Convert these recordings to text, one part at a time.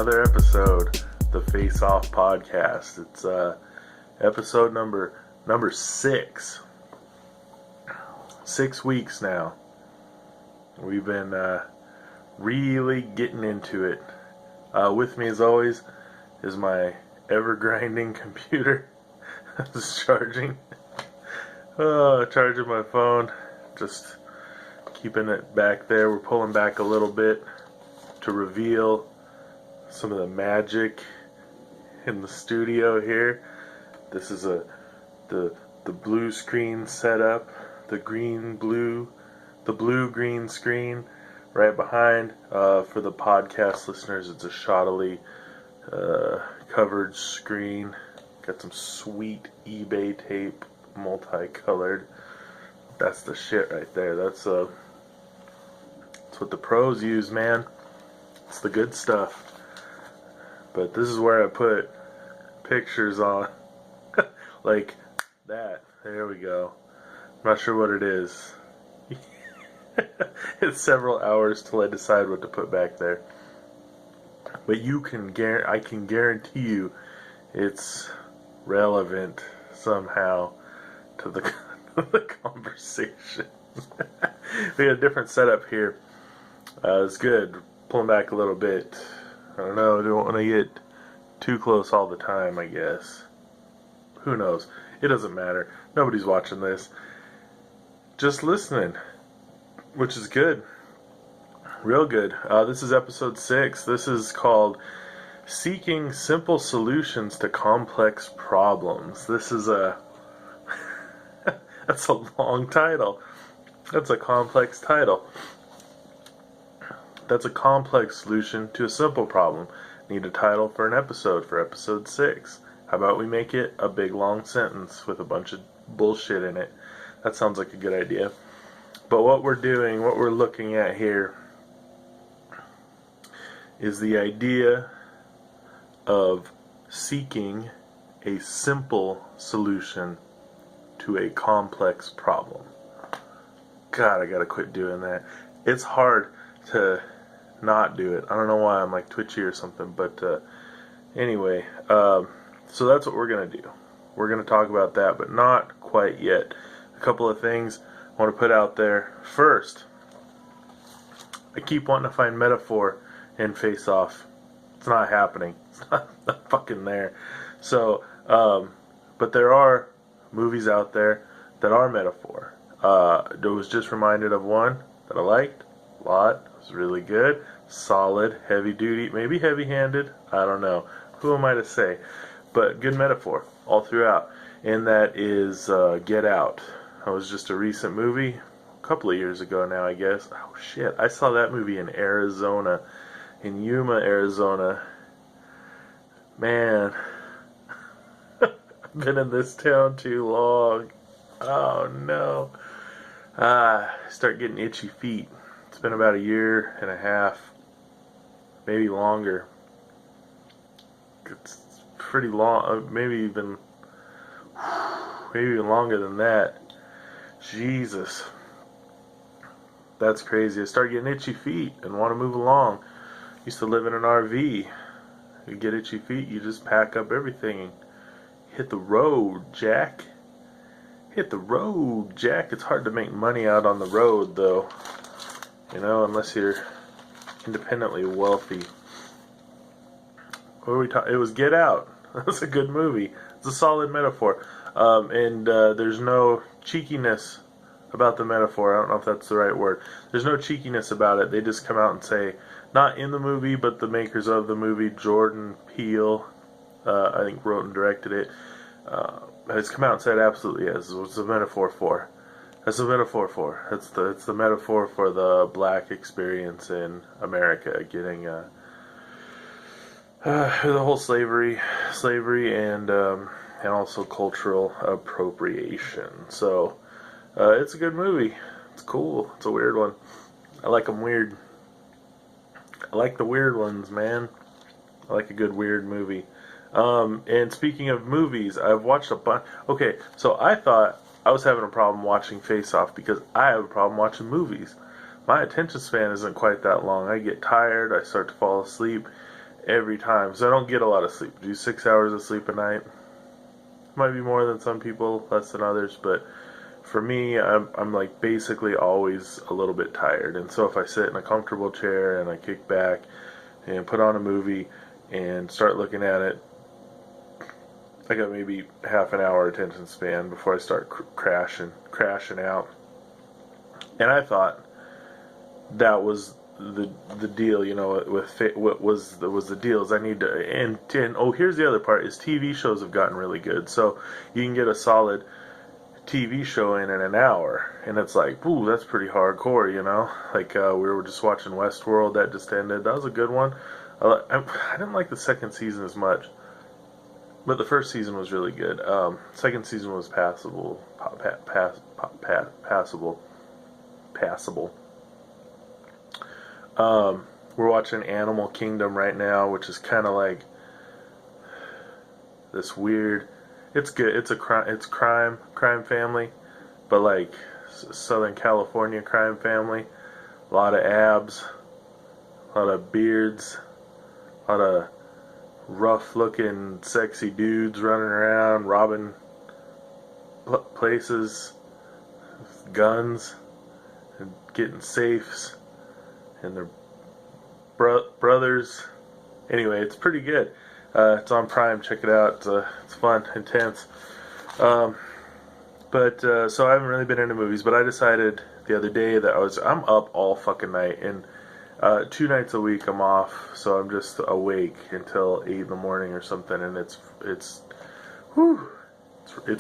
another episode, the Face Off podcast. It's episode number 6. 6 weeks now. We've been really getting into it. With me, as always, is my ever-grinding computer. It's charging. Charging my phone. Just keeping it back there. We're pulling back a little bit to reveal some of the magic in the studio here. This is the blue screen setup, the blue-green screen right behind. For the podcast listeners, it's a shoddily covered screen. Got some sweet eBay tape, multicolored. That's the shit right there. That's what the pros use, man. It's the good stuff. But this is where I put pictures on. Like that. There we go. I'm not sure what it is. It's several hours till I decide what to put back there. But I can guarantee you it's relevant somehow to the conversation. We got a different setup here. It's good. Pulling back a little bit. I don't know. Don't want to get too close all the time, I guess. Who knows? It doesn't matter. Nobody's watching this. Just listening, which is good. Real good. This is episode 6. This is called Seeking Simple Solutions to Complex Problems. This is that's a long title. That's a complex title. That's a complex solution to a simple problem. Need a title for an episode, for episode 6. How about we make it a big long sentence with a bunch of bullshit in it? That sounds like a good idea. But what we're looking at here is the idea of seeking a simple solution to a complex problem. God, I gotta quit doing that. It's hard to not do it. I don't know why I'm like twitchy or something, but anyway, so that's what we're gonna do. We're gonna talk about that, but not quite yet. A couple of things I want to put out there. First, I keep wanting to find metaphor in Face Off. It's not happening. It's not fucking there. So, but there are movies out there that are metaphor. I was just reminded of one that I liked a lot. It was really good, solid, heavy duty, maybe heavy-handed. I don't know. Who am I to say? But good metaphor all throughout. And that is Get Out. That was just a recent movie, a couple of years ago now, I guess. Oh shit! I saw that movie in Arizona, in Yuma, Arizona. Man, I've been in this town too long. Oh no. Start getting itchy feet. It's been about a year and a half, maybe longer. It's pretty long, maybe even longer than that. Jesus. That's crazy. I start getting itchy feet and want to move along. Used to live in an RV. You get itchy feet, you just pack up everything and hit the road, Jack. Hit the road, Jack. It's hard to make money out on the road, though. You know, unless you're independently wealthy. What were we talking? It was Get Out. That's a good movie. It's a solid metaphor. And there's no cheekiness about the metaphor. I don't know if that's the right word. There's no cheekiness about it. They just come out and say, not in the movie, but the makers of the movie, Jordan Peele, I think wrote and directed it, has come out and said absolutely yes. What's the metaphor for? That's the metaphor for. It's the metaphor for the black experience in America, getting the whole slavery and also cultural appropriation. So it's a good movie. It's cool. It's a weird one. I like them weird. I like the weird ones, man. I like a good weird movie. And speaking of movies, I've watched a bunch. Okay, so I thought I was having a problem watching Face Off because I have a problem watching movies. My attention span isn't quite that long. I get tired, I start to fall asleep, every time. So I don't get a lot of sleep. Do 6 hours of sleep a night. Might be more than some people, less than others, but for me, I'm like basically always a little bit tired. And so if I sit in a comfortable chair and I kick back and put on a movie and start looking at it, I got maybe half an hour attention span before I start crashing out. And I thought that was the deal, you know, with what was the deal is I need to, and oh, here's the other part, is TV shows have gotten really good. So you can get a solid TV show in an hour, and it's like, ooh, that's pretty hardcore, you know. Like we were just watching Westworld, that just ended. That was a good one. I didn't like the second season as much, but the first season was really good. Second season was passable. We're watching Animal Kingdom right now, which is kind of like this weird. It's good. It's crime family, but like Southern California crime family. A lot of abs, a lot of beards, a lot of rough-looking, sexy dudes running around, robbing places, guns, and getting safes, and their brothers. Anyway, it's pretty good. It's on Prime. Check it out. It's fun, intense. So I haven't really been into movies, but I decided the other day that I'm up all fucking night, and 2 nights a week I'm off, so I'm just awake until 8 in the morning or something, and it's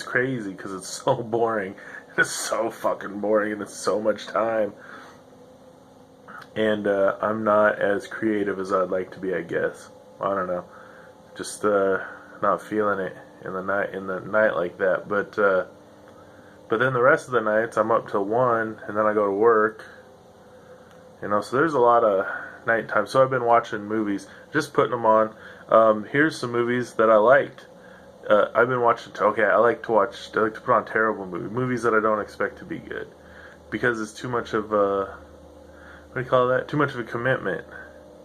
crazy because it's so boring. It's so fucking boring, and it's so much time. And I'm not as creative as I'd like to be, I guess. I don't know. Just not feeling it in the night like that. But then the rest of the nights I'm up till 1, and then I go to work. You know, so there's a lot of nighttime. So I've been watching movies, just putting them on. Here's some movies that I liked. I've been watching. Okay, I like to put on terrible movies that I don't expect to be good, because it's too much of a, what do you call that? Too much of a commitment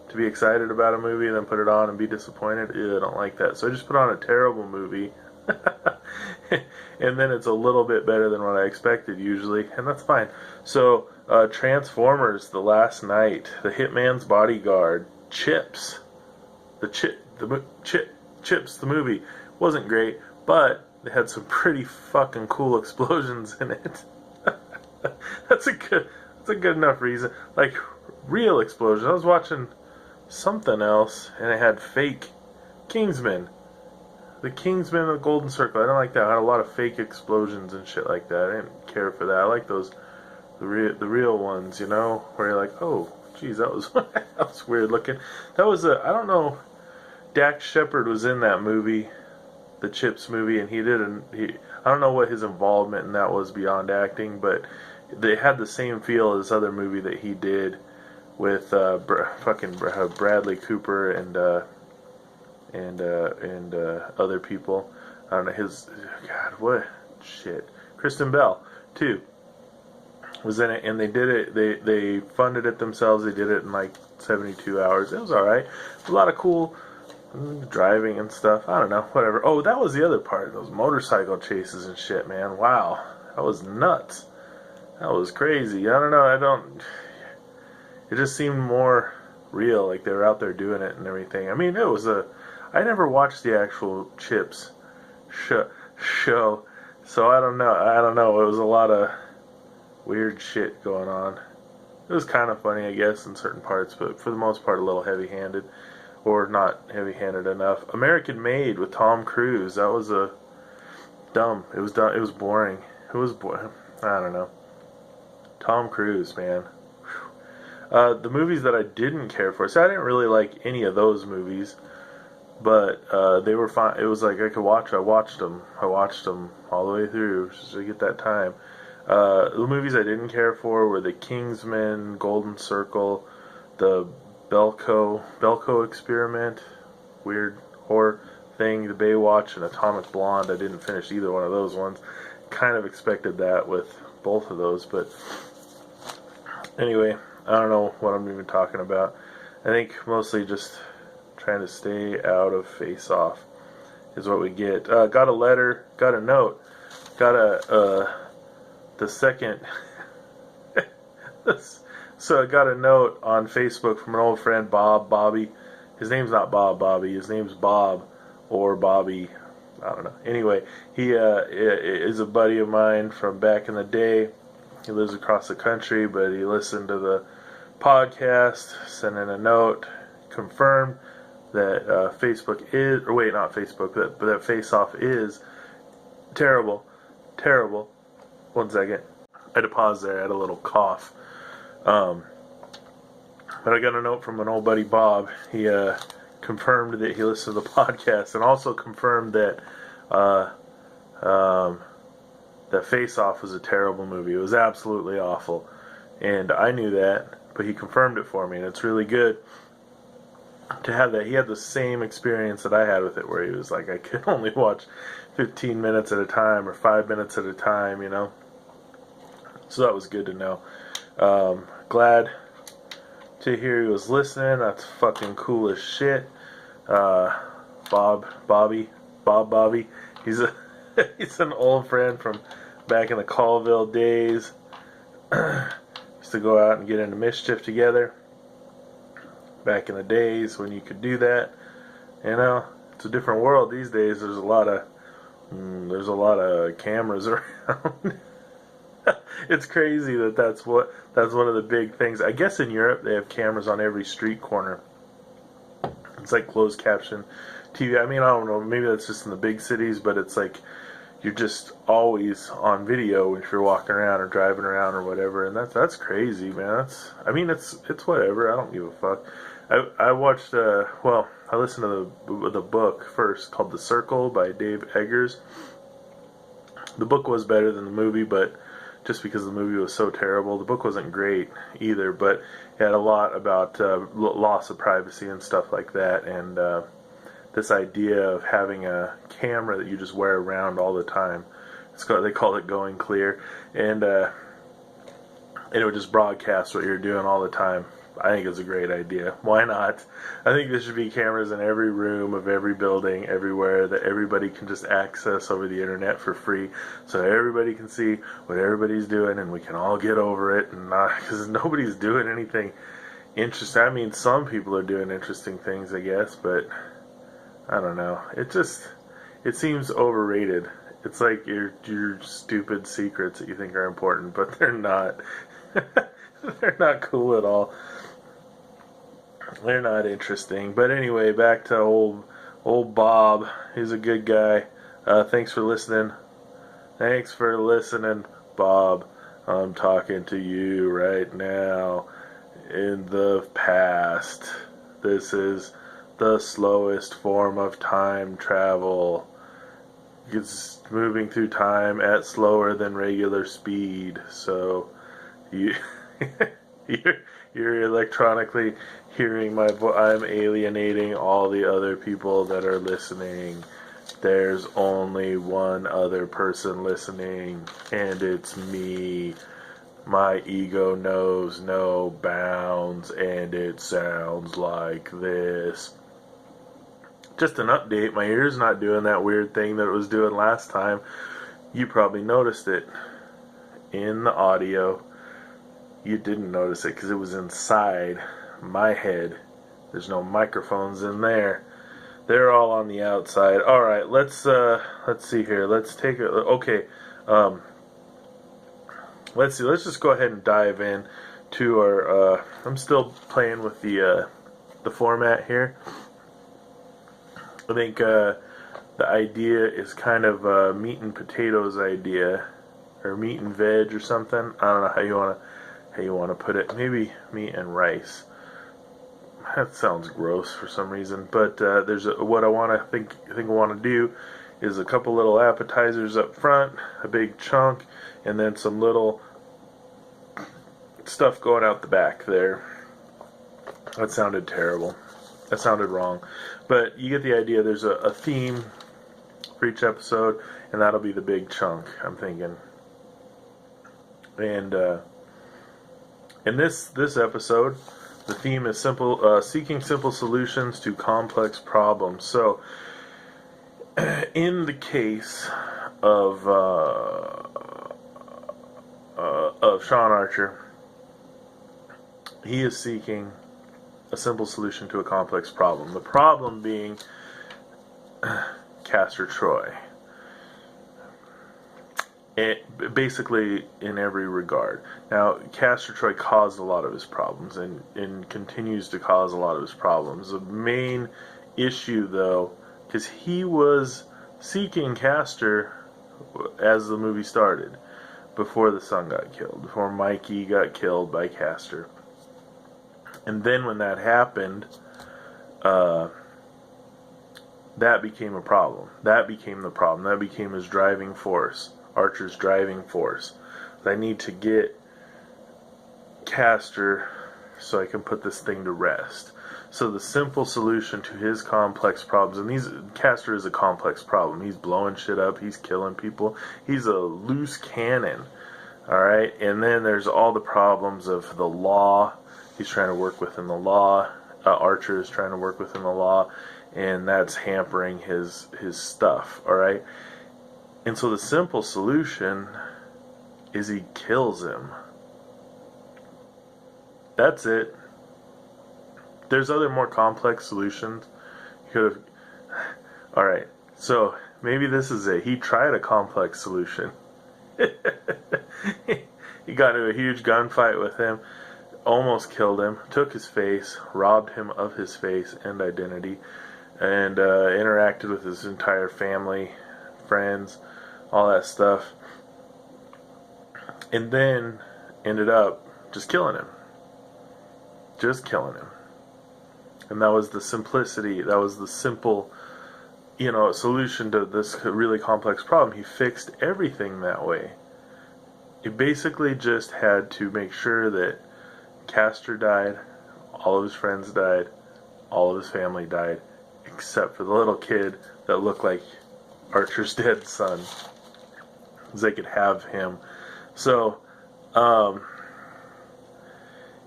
to be excited about a movie and then put it on and be disappointed. Ew, I don't like that. So I just put on a terrible movie, and then it's a little bit better than what I expected usually, and that's fine. So Transformers: The Last Knight, The Hitman's Bodyguard, Chips, Chips, the movie wasn't great, but they had some pretty fucking cool explosions in it. That's a good enough reason. Like, real explosions. I was watching something else, and it had fake Kingsman. The Kingsman of the Golden Circle. I didn't like that. I had a lot of fake explosions and shit like that. I didn't care for that. I like those, the real ones, you know, where you're like, oh, geez, that was that was weird looking. That was I don't know. Dax Shepard was in that movie, the Chips movie, and I don't know what his involvement in that was beyond acting, but they had the same feel as this other movie that he did with Bradley Cooper and other people. I don't know Kristen Bell too was in it, and they did it. They funded it themselves. They did it in like 72 hours. It was all right. A lot of cool driving and stuff. I don't know, whatever. Oh, that was the other part. Those motorcycle chases and shit, man. Wow, that was nuts. That was crazy. I don't know. It just seemed more real, like they were out there doing it and everything. I mean, I never watched the actual Chips show, so I don't know. It was a lot of weird shit going on. It was kind of funny, I guess, in certain parts, but for the most part, a little heavy-handed, or not heavy-handed enough. American Made with Tom Cruise. That was dumb. It was dumb. It was boring. It was boring. I don't know. Tom Cruise, man. The movies that I didn't care for. So I didn't really like any of those movies, but they were fine. It was like I could watch. I watched them all the way through just to get that time. The movies I didn't care for were The Kingsman, Golden Circle, the Belko Experiment, weird horror thing, The Baywatch, and Atomic Blonde. I didn't finish either one of those ones. Kind of expected that with both of those, but anyway, I don't know what I'm even talking about. I think mostly just Trying to stay out of face-off is what we get. Got a letter, got a note, got the second. So I got a note on Facebook from an old friend, Bobby. His name's not Bobby. His name's Bob or Bobby. I don't know. Anyway, he is a buddy of mine from back in the day. He lives across the country, but he listened to the podcast, sent in a note, confirmed that Facebook is, or wait, not Facebook, but that Face-Off is terrible. Terrible. 1 second. I had to pause there. I had a little cough. But I got a note from an old buddy, Bob. He confirmed that he listened to the podcast, and also confirmed that that Face-Off was a terrible movie. It was absolutely awful. And I knew that, but he confirmed it for me, and it's really good to have that. He had the same experience that I had with it, where he was like, I could only watch 15 minutes at a time, or 5 minutes at a time, you know. So that was good to know. Glad to hear he was listening. That's fucking cool as shit. Bobby. He's an old friend from back in the Colville days. Used to go out and get into mischief together. Back in the days when you could do that. You know, it's a different world these days. There's a lot of cameras around. It's crazy that's one of the big things. I guess in Europe they have cameras on every street corner. It's like closed caption TV. I mean, I don't know, maybe that's just in the big cities, but it's like you're just always on video if you're walking around or driving around or whatever, and that's crazy, man. It's whatever. I don't give a fuck. I watched I listened to the book first called The Circle by Dave Eggers. The book was better than the movie, but just because the movie was so terrible. The book wasn't great either, but it had a lot about loss of privacy and stuff like that, and this idea of having a camera that you just wear around all the time. They call it going clear, and it would just broadcast what you're doing all the time. I think it's a great idea. Why not? I think there should be cameras in every room of every building, everywhere, that everybody can just access over the internet for free, so everybody can see what everybody's doing, and we can all get over it, and not because nobody's doing anything interesting. I mean, some people are doing interesting things, I guess, but I don't know. It seems overrated. It's like your stupid secrets that you think are important, but they're not. They're not cool at all. They're not interesting. But anyway, back to old Bob. He's a good guy. Thanks for listening. Thanks for listening, Bob. I'm talking to you right now. In the past. This is the slowest form of time travel. It's moving through time at slower than regular speed. So you're electronically hearing my voice. I'm alienating all the other people that are listening. There's only one other person listening, and it's me. My ego knows no bounds, and it sounds like this. Just an update, my ear's not doing that weird thing that it was doing last time. You probably noticed it in the audio. You didn't notice it because it was inside my head. There's no microphones in there. They're all on the outside. All right, let's see here. Let's take a okay. Let's see. Let's just go ahead and dive in to our. I'm still playing with the format here. I think the idea is kind of meat and potatoes idea, or meat and veg or something. I don't know how you want to put it. Maybe meat and rice. That sounds gross for some reason. But there's what I think I want to do is a couple little appetizers up front, a big chunk, and then some little stuff going out the back there. That sounded terrible. That sounded wrong. But you get the idea. There's a theme for each episode, and that'll be the big chunk, I'm thinking. And in this episode, The theme is simple, seeking simple solutions to complex problems. So, in the case of Sean Archer, he is seeking a simple solution to a complex problem. The problem being Castor Troy. Basically, in every regard. Now, Castor Troy caused a lot of his problems and continues to cause a lot of his problems. The main issue, though, because he was seeking Castor as the movie started, before the son got killed, before Mikey got killed by Castor. And then when that happened, that became a problem. That became the problem. That became his driving force. Archer's driving force. I need to get Castor so I can put this thing to rest. So the simple solution to his complex problems, and Castor is a complex problem. He's blowing shit up. He's killing people. He's a loose cannon. Alright? And then there's all the problems of the law. He's trying to work within the law. Archer is trying to work within the law. And that's hampering his stuff. Alright? And so the simple solution is he kills him. That's it. There's other more complex solutions. He could have... Alright, so maybe this is it. He tried a complex solution. He got into a huge gunfight with him, almost killed him, took his face, robbed him of his face and identity, and interacted with his entire family, friends, all that stuff, and then ended up just killing him. And that was the simplicity, that was the simple, solution to this really complex problem. He fixed everything that way. He basically just had to make sure that Castor died, all of his friends died, all of his family died, except for the little kid that looked like Archer's dead son. They could have him. So,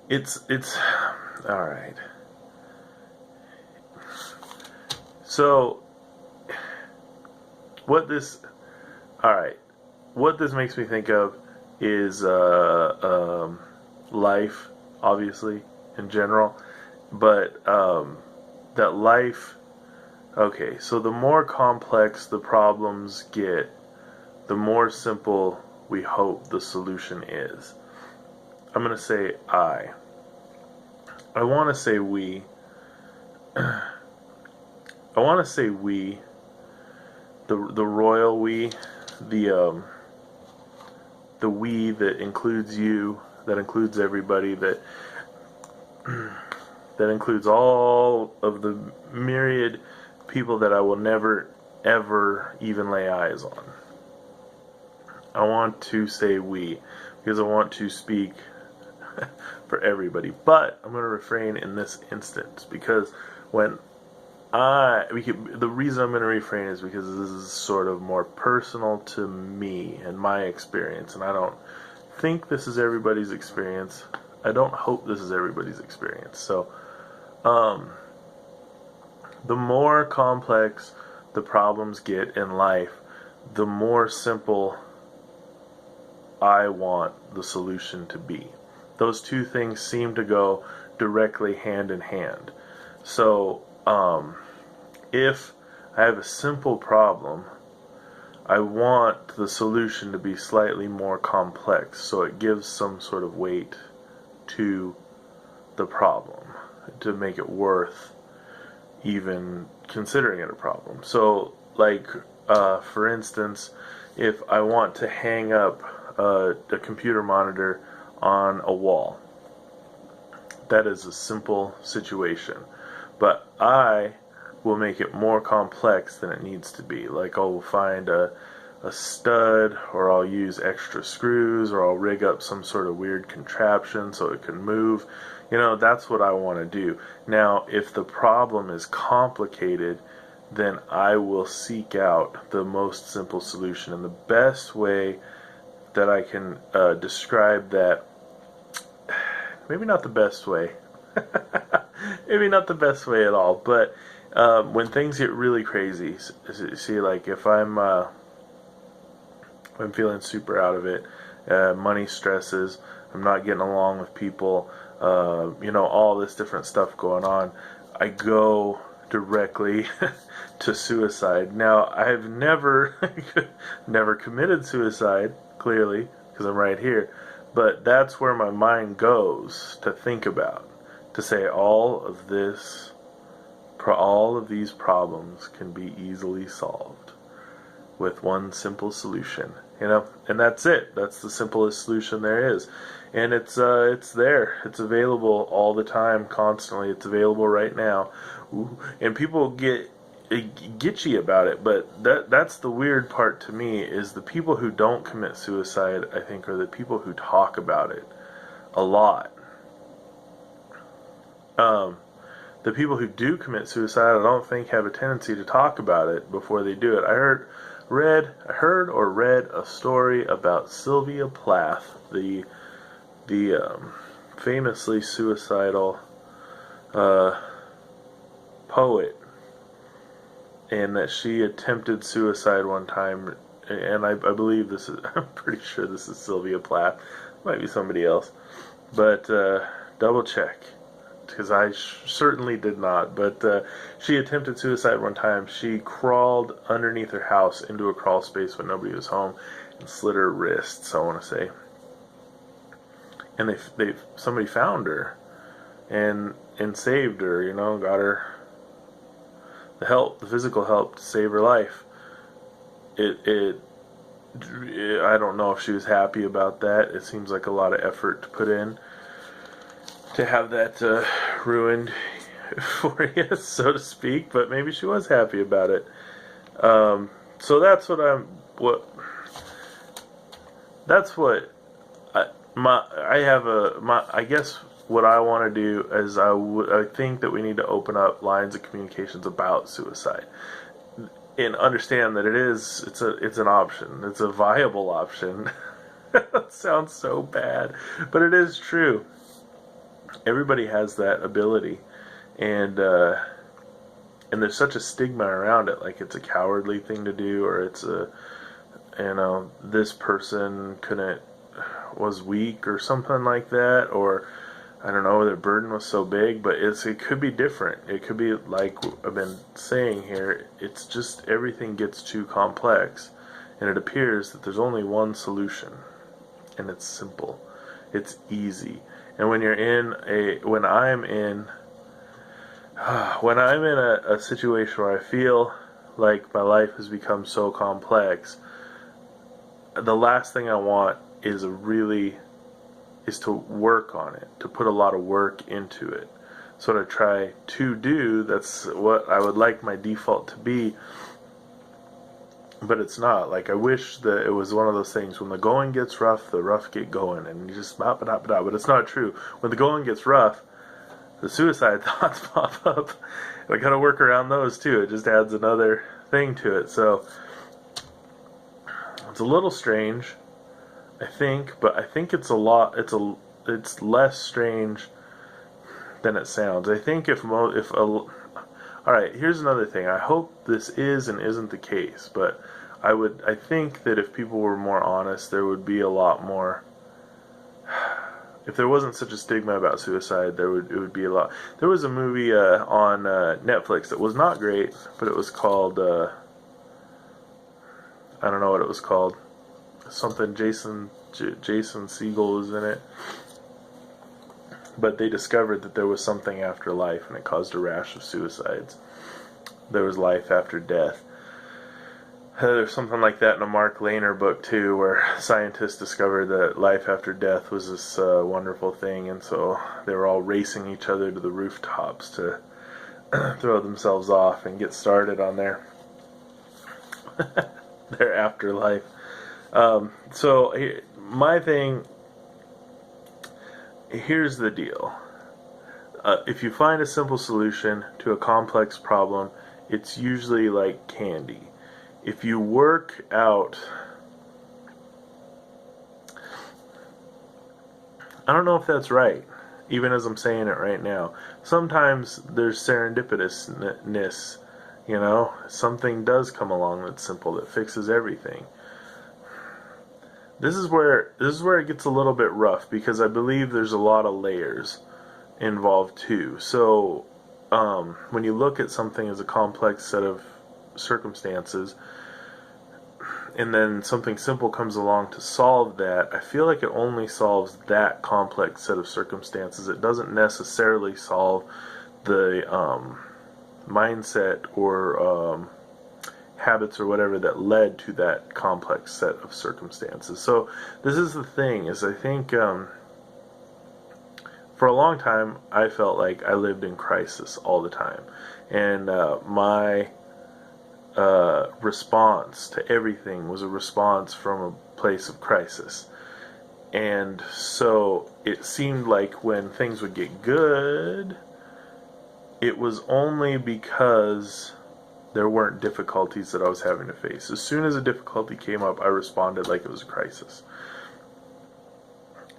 it's all right. So, what this makes me think of is life, obviously, in general, but that life. Okay, so the more complex the problems get, the more simple we hope the solution is. I'm going to say I want to say we. I want to say we. The royal we, the we that includes you, that includes everybody, that includes all of the myriad people that I will never, ever even lay eyes on. I want to say we, because I want to speak for everybody. But I'm going to refrain in this instance, because the reason I'm going to refrain is because this is sort of more personal to me and my experience, and I don't think this is everybody's experience. I don't hope this is everybody's experience. So, the more complex the problems get in life, the more simple I want the solution to be. Those two things seem to go directly hand in hand. So, if I have a simple problem, I want the solution to be slightly more complex, so it gives some sort of weight to the problem, to make it worth even considering it a problem. So, like, for instance, if I want to hang up a computer monitor on a wall, that is a simple situation. But I will make it more complex than it needs to be. Like, I'll find a stud, or I'll use extra screws, or I'll rig up some sort of weird contraption so it can move. That's what I want to do. Now, if the problem is complicated, then I will seek out the most simple solution. And the best way that I can describe that, maybe not the best way, Maybe not the best way at all, but when things get really crazy, see, like if I'm feeling super out of it, money stresses, I'm not getting along with people, all this different stuff going on, I go directly to suicide. Now, I've never, never committed suicide, clearly, because I'm right here, but that's where my mind goes to think about, to say all of these problems can be easily solved with one simple solution, and that's it. That's the simplest solution there is, and it's there. It's available all the time, constantly. It's available right now. Ooh. And people get gitchy about it, but that's the weird part to me, is the people who don't commit suicide, I think, are the people who talk about it a lot. The people who do commit suicide, I don't think, have a tendency to talk about it before they do it. I heard or read a story about Sylvia Plath, the famously suicidal poet, and that she attempted suicide one time. And I believe this is, I'm pretty sure this is Sylvia Plath. Might be somebody else, but double check, because I certainly did not. But she attempted suicide one time. She crawled underneath her house into a crawl space when nobody was home and slit her wrists, I want to say. And somebody found her and saved her, got her the physical help to save her life. I don't know if she was happy about that. It seems like a lot of effort to put in to have that ruined for you, so to speak, but maybe she was happy about it. So that's what I guess what I want to do is I think that we need to open up lines of communications about suicide and understand that it's an option. It's a viable option. That sounds so bad, but it is true. Everybody has that ability, and there's such a stigma around it, like it's a cowardly thing to do, or it's this person was weak or something like that, or I don't know, their burden was so big. But it could be different. It could be like I've been saying here. It's just everything gets too complex, and it appears that there's only one solution, and it's simple. It's easy. And when I'm in a situation where I feel like my life has become so complex, the last thing I want is to work on it, to put a lot of work into it. So what I try to do, that's what I would like my default to be, but it's not. Like, I wish that it was one of those things, when the going gets rough, the rough get going, and you just but it's not true. When the going gets rough, the suicide thoughts pop up. I gotta work around those too. It just adds another thing to it. So it's a little strange, I think, but I think it's less strange than it sounds. I think alright, here's another thing. I hope this is and isn't the case, but I think that if people were more honest, there would be a lot more. If there wasn't such a stigma about suicide, it would be a lot. There was a movie on Netflix that was not great, but it was called I don't know what it was called. Something Jason Segel was in it. But they discovered that there was something after life, and it caused a rash of suicides. There was life after death. There's something like that in a Mark Lehner book too, where scientists discovered that life after death was this wonderful thing, and so they were all racing each other to the rooftops to throw themselves off and get started on their afterlife. So my thing, here's the deal. If you find a simple solution to a complex problem, it's usually like candy. If you work out, I don't know if that's right. even as I'm saying it right now. Sometimes there's serendipitousness, you know, something does come along that's simple that fixes everything. This is where it gets a little bit rough, because I believe there's a lot of layers involved too. So when you look at something as a complex set of circumstances, and then something simple comes along to solve that, I feel like it only solves that complex set of circumstances. It doesn't necessarily solve the mindset or habits or whatever that led to that complex set of circumstances. So this is the thing, is I think for a long time I felt like I lived in crisis all the time, and my response to everything was a response from a place of crisis. And so it seemed like when things would get good, it was only because there weren't difficulties that I was having to face. As soon as a difficulty came up, I responded like it was a crisis.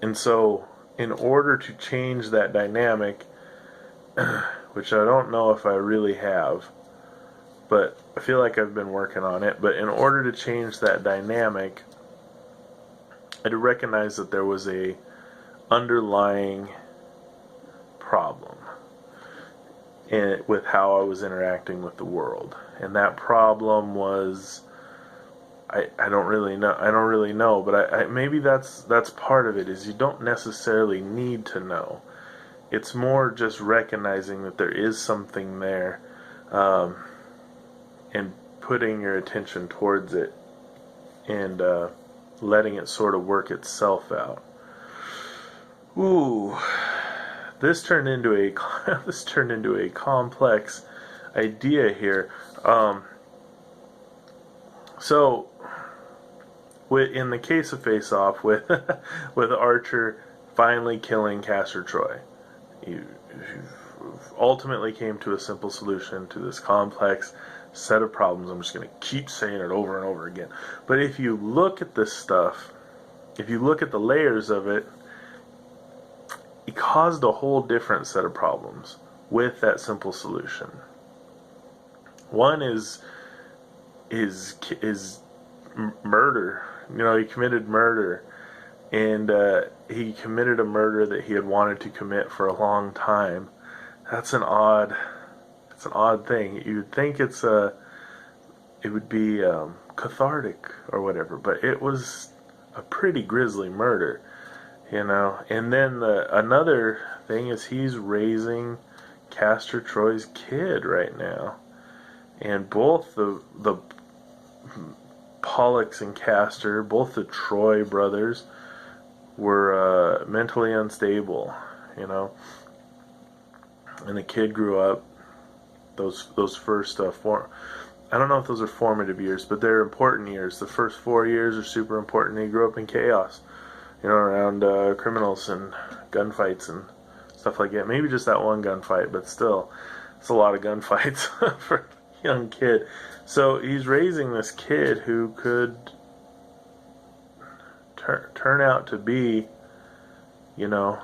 And so, in order to change that dynamic, which I don't know if I really have, but I feel like I've been working on it, but in order to change that dynamic, I had to recognize that there was a underlying problem with how I was interacting with the world. And that problem was, I don't really know, but maybe that's part of it, is you don't necessarily need to know. It's more just recognizing that there is something there, and putting your attention towards it, and letting it sort of work itself out. Ooh, this turned into a complex idea here. So, in the case of Face Off, with Archer finally killing Castor Troy, you ultimately came to a simple solution to this complex set of problems. I'm just going to keep saying it over and over again. But if you look at this stuff, if you look at the layers of it, it caused a whole different set of problems with that simple solution. One is murder. You know, he committed murder, and he committed a murder that he had wanted to commit for a long time. That's an odd thing. You'd think it would be cathartic or whatever, but it was a pretty grisly murder, you know. And then another thing is he's raising Castor Troy's kid right now, and both the Pollux and Castor, both the Troy brothers, were mentally unstable, you know. And the kid grew up. Those first I don't know if those are formative years, but they're important years. The first 4 years are super important. He grew up in chaos, you know, around criminals and gunfights and stuff like that. Maybe just that one gunfight, but still, it's a lot of gunfights for a young kid. So he's raising this kid who could turn out to be, you know,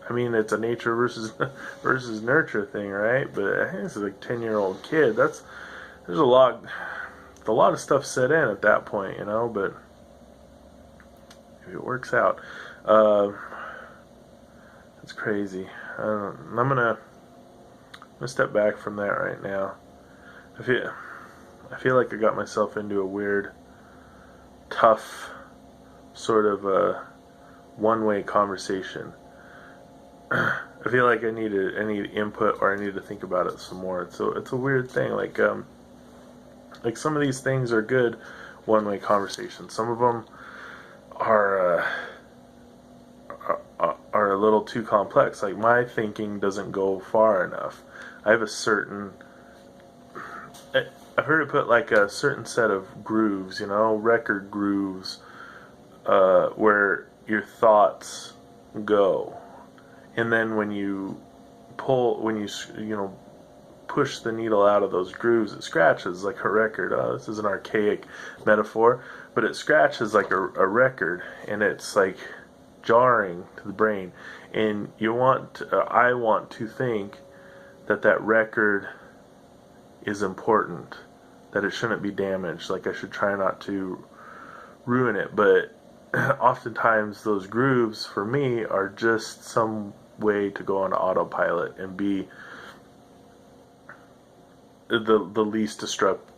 I mean, it's a nature versus nurture thing, right? But I think this is like 10-year-old kid. There's a lot of stuff set in at that point, you know. But if it works out, it's crazy. I'm gonna step back from that right now. I feel like I got myself into a weird, tough, sort of a one-way conversation. I feel like I need input, or I need to think about it some more. So it's a weird thing. Like some of these things are good one-way conversations. Some of them are a little too complex. Like my thinking doesn't go far enough. I have I've heard it put like a certain set of grooves, you know, record grooves, where your thoughts go. And then when you push the needle out of those grooves, it scratches like a record. This is an archaic metaphor, but it scratches like a record, and it's like jarring to the brain. And I want to think that that record is important, that it shouldn't be damaged, like I should try not to ruin it. But oftentimes those grooves for me are just some way to go on autopilot and be the least disruptive.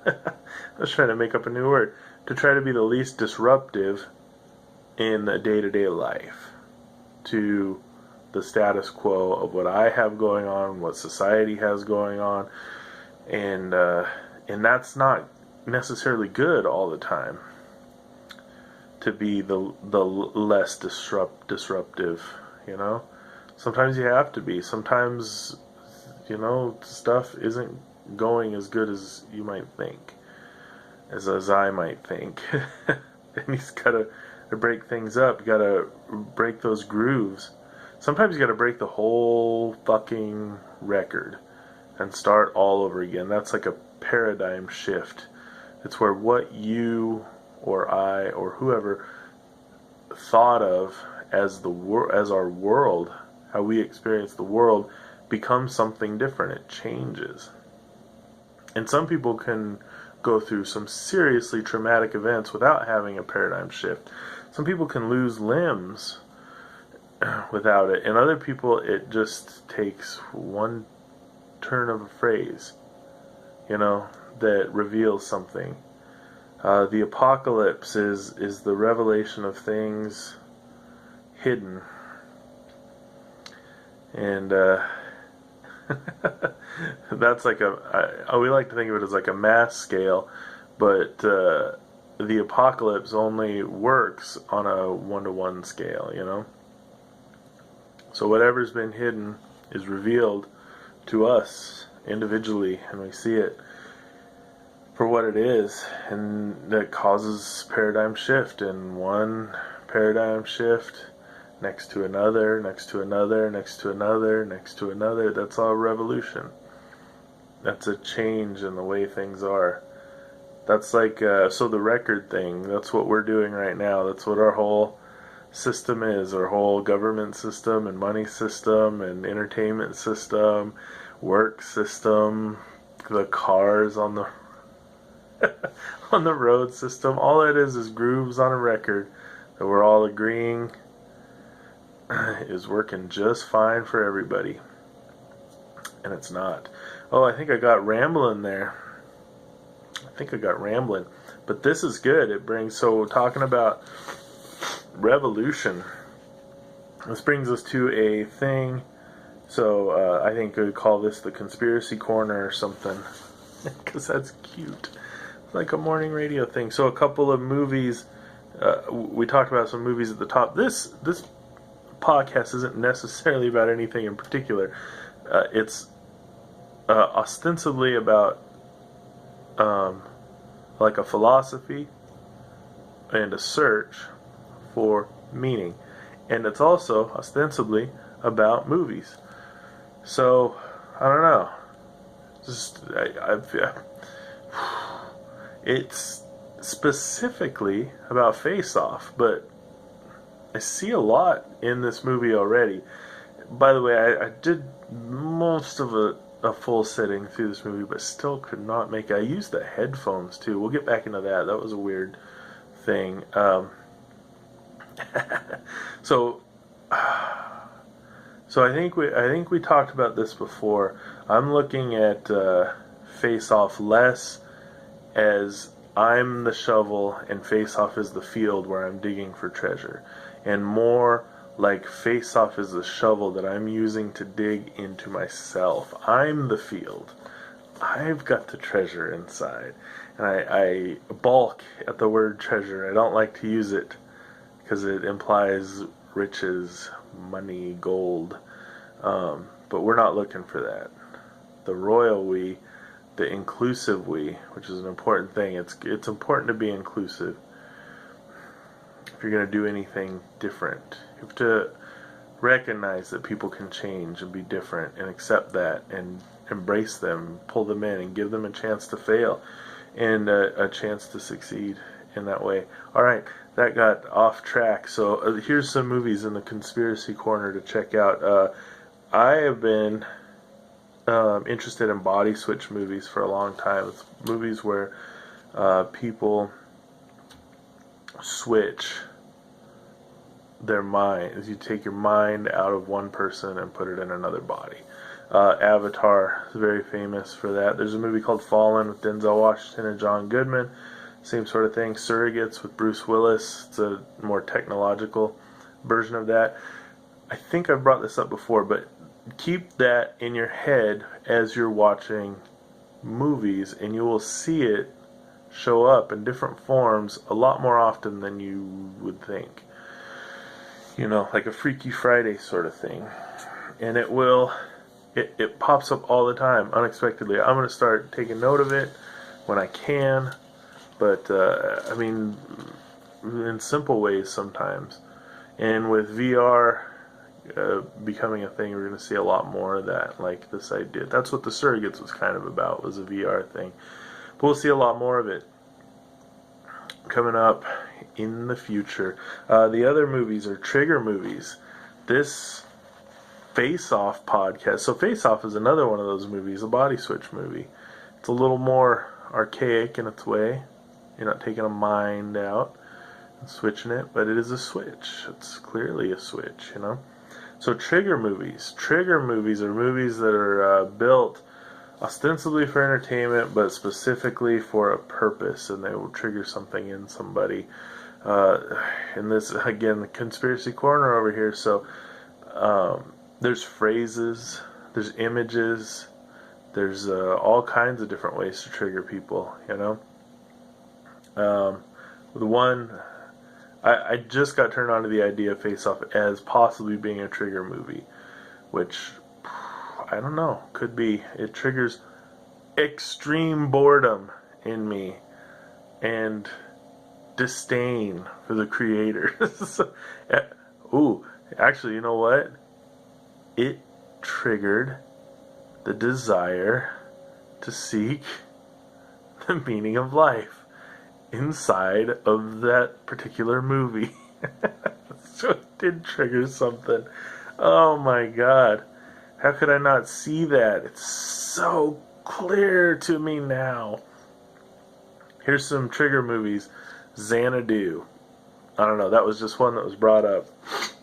I was trying to make up a new word. To try to be the least disruptive in the day-to-day life to the status quo of what I have going on, what society has going on, and that's not necessarily good all the time. To be the less disruptive, you know. Sometimes you have to be. Sometimes, you know, stuff isn't going as good as you might think, as I might think. And he's got to break things up. You got to break those grooves. Sometimes you got to break the whole fucking record and start all over again. That's like a paradigm shift. It's where what you or I or whoever thought of as our world, how we experience the world, becomes something different. It changes. And some people can go through some seriously traumatic events without having a paradigm shift. Some people can lose limbs without it. And other people, it just takes one turn of a phrase, you know, that reveals something. The apocalypse is the revelation of things hidden. And that's like we like to think of it as like a mass scale, but the apocalypse only works on a 1-to-1 scale, you know? So whatever's been hidden is revealed to us individually, and we see it for what it is, and that causes paradigm shift, and one paradigm shift next to another, next to another, next to another, next to another. That's all revolution. That's a change in the way things are. That's like, so the record thing, that's what we're doing right now. That's what our whole system is, our whole government system and money system and entertainment system, work system, the cars on the on the road system. All it is grooves on a record that we're all agreeing is working just fine for everybody. And it's not. Oh, I think I got rambling there. But this is good. It brings, so talking about revolution, this brings us to a thing. So I think we'd call this the conspiracy corner or something, because that's cute. It's like a morning radio thing. So a couple of movies, we talked about some movies at the top. This podcast isn't necessarily about anything in particular. It's ostensibly about like a philosophy and a search for meaning, and it's also ostensibly about movies. So I don't know. It's specifically about Face Off, but I see a lot in this movie already. By the way, I did most of a full sitting through this movie, but still could not make it. I used the headphones too. We'll get back into that. That was a weird thing. So I think we talked about this before. I'm looking at Face Off less as I'm the shovel and Face Off is the field where I'm digging for treasure, and more like Face Off is the shovel that I'm using to dig into myself. I'm the field. I've got the treasure inside. And I balk at the word treasure. I don't like to use it because it implies riches, money, gold. But we're not looking for that. The royal we, the inclusive we, which is an important thing. It's important to be inclusive. If you're going to do anything different, you have to recognize that people can change and be different and accept that and embrace them, pull them in and give them a chance to fail. and a chance to succeed in that way. All right, that got off track. So here's some movies in the conspiracy corner to check out. I have been interested in body switch movies for a long time. It's movies where people switch their minds. You take your mind out of one person and put it in another body. Avatar is very famous for that. There's a movie called Fallen with Denzel Washington and John Goodman. Same sort of thing. Surrogates with Bruce Willis. It's a more technological version of that. I think I've brought this up before, but keep that in your head as you're watching movies, and you will see it show up in different forms a lot more often than you would think. You know, like a Freaky Friday sort of thing. And it pops up all the time, unexpectedly. I'm going to start taking note of it when I can, but, I mean, in simple ways sometimes. And with VR becoming a thing, we're going to see a lot more of that, like this idea. That's what the Surrogates was kind of about, was a VR thing. But we'll see a lot more of it coming up in the future. The other movies are trigger movies. This Face Off podcast. So Face Off is another one of those movies, a body switch movie. It's a little more archaic in its way. You're not taking a mind out and switching it, but it is a switch. It's clearly a switch, you know. So trigger movies. Trigger movies are movies that are built ostensibly for entertainment, but specifically for a purpose, and they will trigger something in somebody. And this, again, the conspiracy corner over here. So there's phrases, there's images, there's all kinds of different ways to trigger people, you know. The one, I just got turned on to the idea of Face Off as possibly being a trigger movie, which, I don't know, could be. It triggers extreme boredom in me and disdain for the creators. Ooh, actually, you know what? It triggered the desire to seek the meaning of life inside of that particular movie. So it did trigger something. Oh my god. How could I not see that? It's so clear to me now. Here's some trigger movies. Xanadu. I don't know, that was just one that was brought up.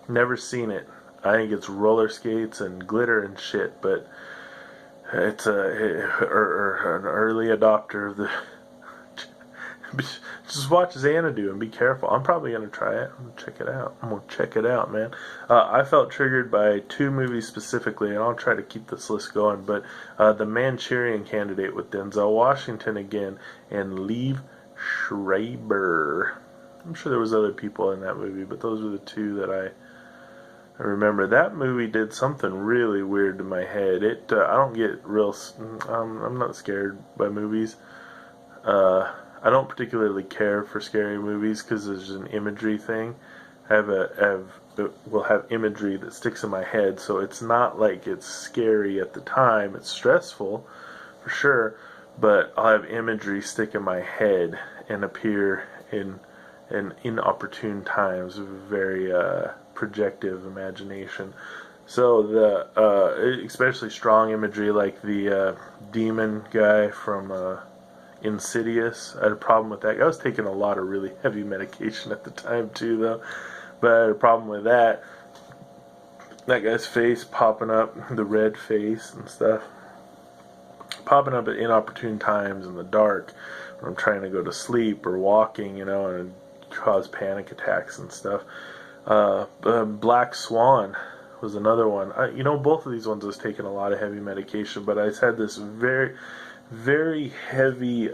Never seen it. I think it's roller skates and glitter and shit, but it's an early adopter of the... Just watch Xanadu and be careful. I'm probably going to try it. I'm going to check it out. I'm going to check it out, man. I felt triggered by two movies specifically, and I'll try to keep this list going, but The Manchurian Candidate with Denzel Washington again, and Liev Schreiber. I'm sure there was other people in that movie, but those were the two that I remember. That movie did something really weird to my head. I don't get real... I'm not scared by movies. I don't particularly care for scary movies because there's an imagery thing. Will have imagery that sticks in my head, so it's not like it's scary at the time. It's stressful, for sure, but I'll have imagery stick in my head and appear in inopportune times of very projective imagination. So the especially strong imagery, like the demon guy from Insidious. I had a problem with that. I was taking a lot of really heavy medication at the time too, though, but I had a problem with that. That guy's face popping up, the red face and stuff, popping up at inopportune times in the dark when I'm trying to go to sleep or walking, you know, and cause panic attacks and stuff. Black Swan was another one. Both of these ones I was taking a lot of heavy medication, but I just had this very, very heavy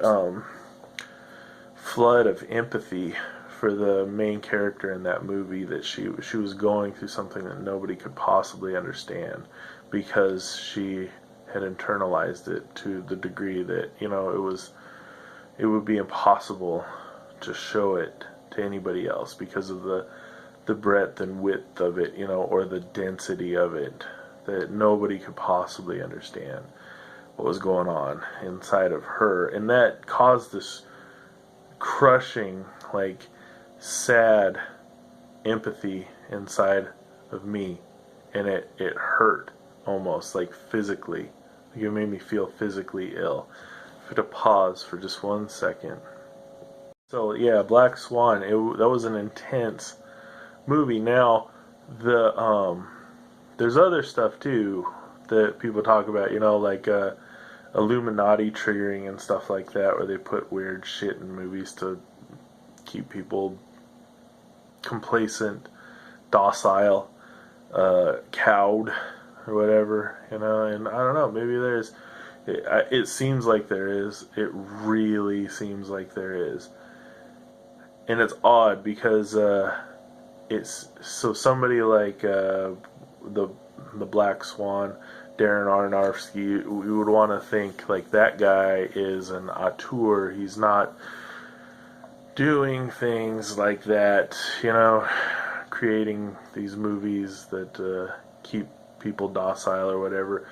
flood of empathy for the main character in that movie, that she was going through something that nobody could possibly understand because she had internalized it to the degree that, it would be impossible to show it to anybody else because of the breadth and width of it, or the density of it that nobody could possibly understand. what was going on inside of her, and that caused this crushing, like, sad empathy inside of me, and it hurt almost, like, physically. Like, it made me feel physically ill. I had to pause for just 1 second. So yeah, Black Swan, that was an intense movie. Now, there's other stuff too that people talk about, like Illuminati triggering and stuff like that, where they put weird shit in movies to keep people complacent, docile, cowed, or whatever, and I don't know, maybe it seems like there is. It really seems like there is. And it's odd because it's so somebody like the Black Swan, Darren Aronofsky, we would want to think like that guy is an auteur. He's not doing things like that, creating these movies that keep people docile or whatever.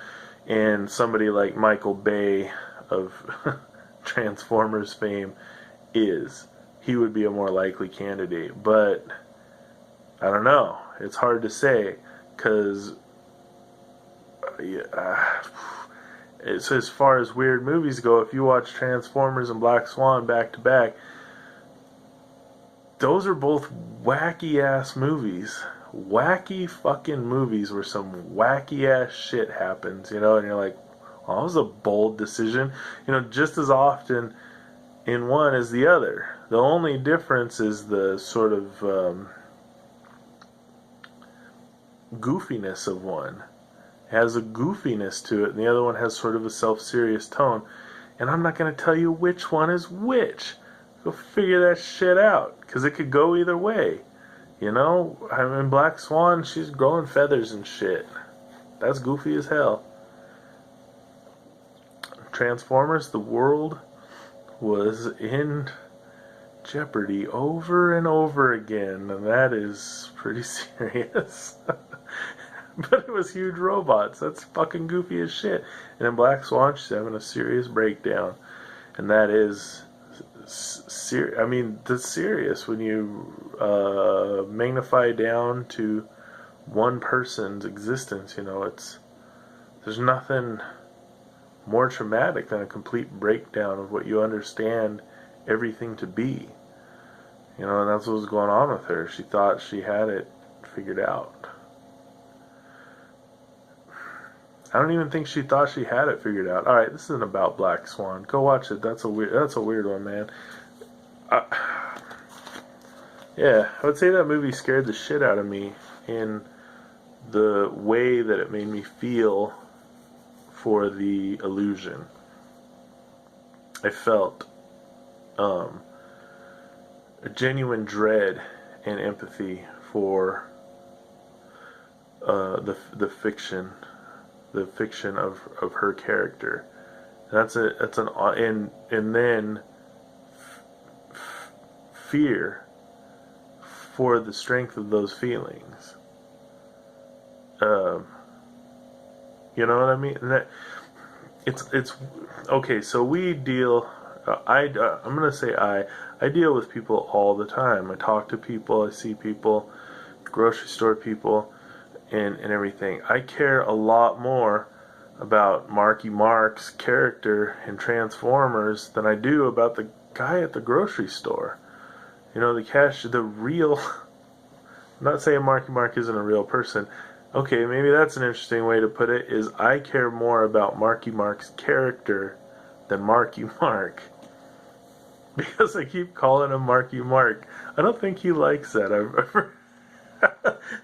And somebody like Michael Bay of Transformers fame he would be a more likely candidate. But I don't know. It's hard to say because it's, as far as weird movies go, if you watch Transformers and Black Swan back to back, those are both wacky ass movies. Wacky fucking movies where some wacky ass shit happens, and you're like, well, that was a bold decision, just as often in one as the other. The only difference is the sort of goofiness of one. It has a goofiness to it, and the other one has sort of a self-serious tone. And I'm not going to tell you which one is which. Go figure that shit out, because it could go either way. I mean, Black Swan, she's growing feathers and shit. That's goofy as hell. Transformers, the world was in jeopardy over and over again, and that is pretty serious. But it was huge robots. That's fucking goofy as shit. And in Black Swan, she's having a serious breakdown, and that is I mean, that's serious when you magnify down to one person's existence. There's nothing more traumatic than a complete breakdown of what you understand everything to be. And that's what was going on with her. She thought she had it figured out. I don't even think she thought she had it figured out. Alright, this isn't about Black Swan. Go watch it. That's a weird one, man. Yeah, I would say that movie scared the shit out of me in the way that it made me feel for the illusion. I felt a genuine dread and empathy for the fiction of her character. And then fear for the strength of those feelings. You know what I mean? And that it's okay. So we deal. I'm gonna say I deal with people all the time. I talk to people. I see people, grocery store people, and everything. I care a lot more about Marky Mark's character in Transformers than I do about the guy at the grocery store. The real. I'm not saying Marky Mark isn't a real person. Okay, maybe that's an interesting way to put it, is I care more about Marky Mark's character than Marky Mark. Because I keep calling him Marky Mark. I don't think he likes that. I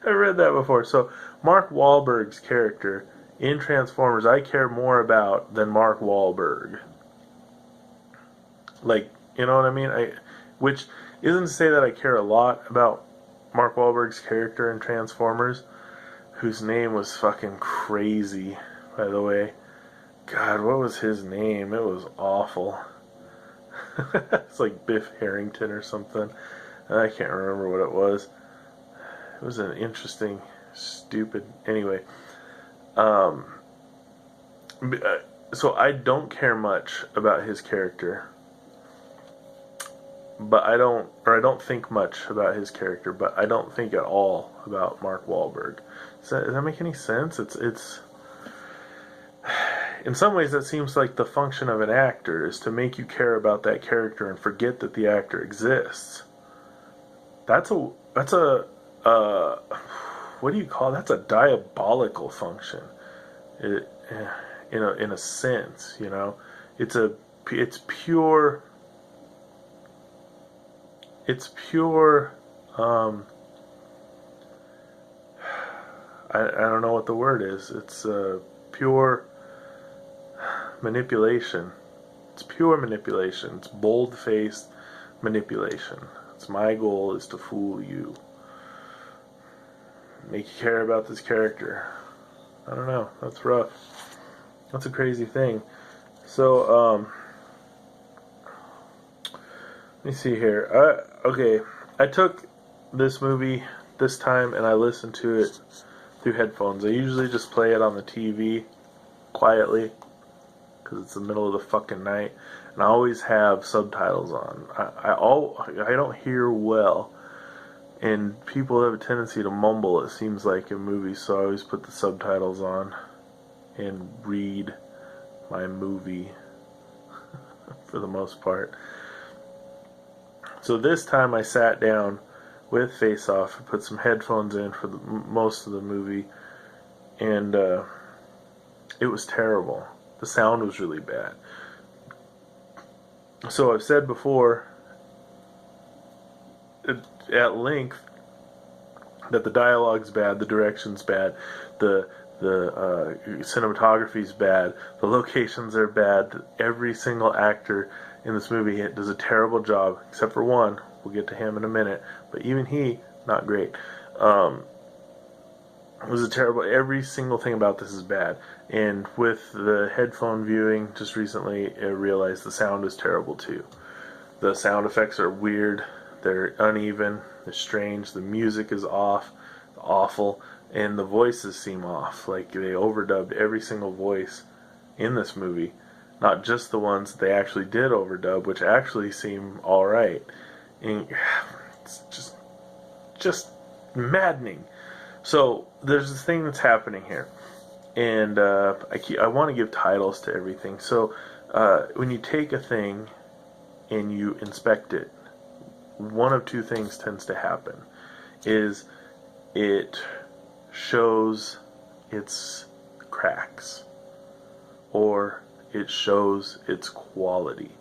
read that before. So, Mark Wahlberg's character in Transformers, I care more about than Mark Wahlberg. Like, you know what I mean? Which isn't to say that I care a lot about Mark Wahlberg's character in Transformers, whose name was fucking crazy, by the way. God, what was his name? It was awful. It's like Biff Harrington or something. I can't remember what it was. It was an interesting, stupid... Anyway. so I don't care much about his character, but I don't think much about his character, but I don't think at all about Mark Wahlberg. Does that make any sense? It's in some ways that seems like the function of an actor is to make you care about that character and forget that the actor exists. That's a what do you call that's a diabolical function. It, in a sense, it's pure. It's pure. I don't know what the word is. It's pure manipulation. It's pure manipulation. It's bold-faced manipulation. It's my goal is to fool you, make you care about this character. I don't know. That's rough. That's a crazy thing. So, let me see here. Okay, I took this movie this time and I listened to it through headphones. I usually just play it on the TV quietly because it's the middle of the fucking night, and I always have subtitles on. I don't hear well, and people have a tendency to mumble, it seems like, in movies, so I always put the subtitles on and read my movie for the most part. So this time I sat down with Face Off and put some headphones in for most of the movie, and it was terrible. The sound was really bad. So I've said before at length that the dialogue's bad, the direction's bad, the cinematography's bad, the locations are bad. Every single actor in this movie does a terrible job, except for one. We'll get to him in a minute, but even he, not great. It was a terrible. Every single thing about this is bad. And with the headphone viewing just recently, I realized the sound is terrible too. The sound effects are weird. They're uneven. They're strange. The music is off, awful, and the voices seem off. Like they overdubbed every single voice in this movie, not just the ones that they actually did overdub, which actually seem all right. And it's just maddening. So there's this thing that's happening here, and I want to give titles to everything. So when you take a thing and you inspect it, one of two things tends to happen: is it shows its cracks, or it shows its quality.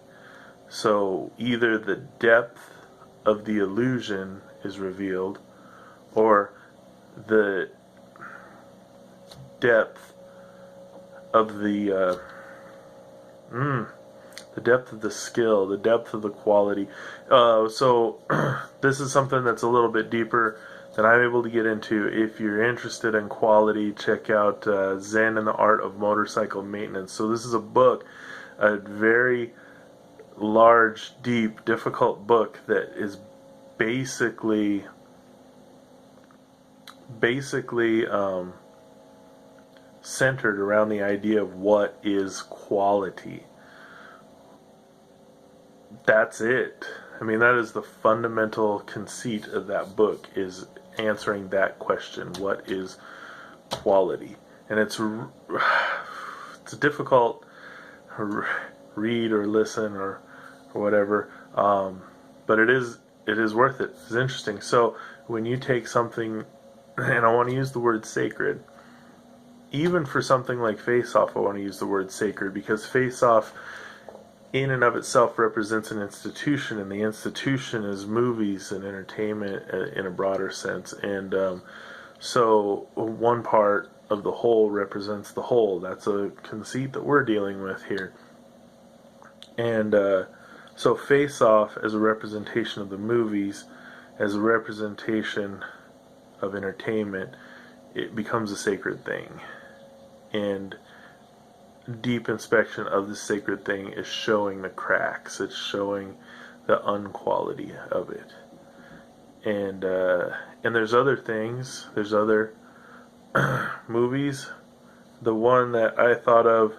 So either the depth of the illusion is revealed, or the depth of the depth of the skill, the depth of the quality. So this is something that's a little bit deeper than I'm able to get into. If you're interested in quality, check out Zen and the Art of Motorcycle Maintenance. So this is a book, a very large, deep, difficult book that is basically centered around the idea of what is quality. That's it. I mean, that is the fundamental conceit of that book, is answering that question: what is quality? And it's a difficult read or listen or whatever, but it is worth it. It's interesting. So when you take something, and I want to use the word sacred, even for something like Face Off, I want to use the word sacred, because Face Off in and of itself represents an institution, and the institution is movies and entertainment in a broader sense. And so one part of the whole represents the whole. That's a conceit that we're dealing with here. And so Face Off as a representation of the movies, as a representation of entertainment, it becomes a sacred thing. And deep inspection of the sacred thing is showing the cracks. It's showing the unquality of it. And there's other things. There's other movies. The one that I thought of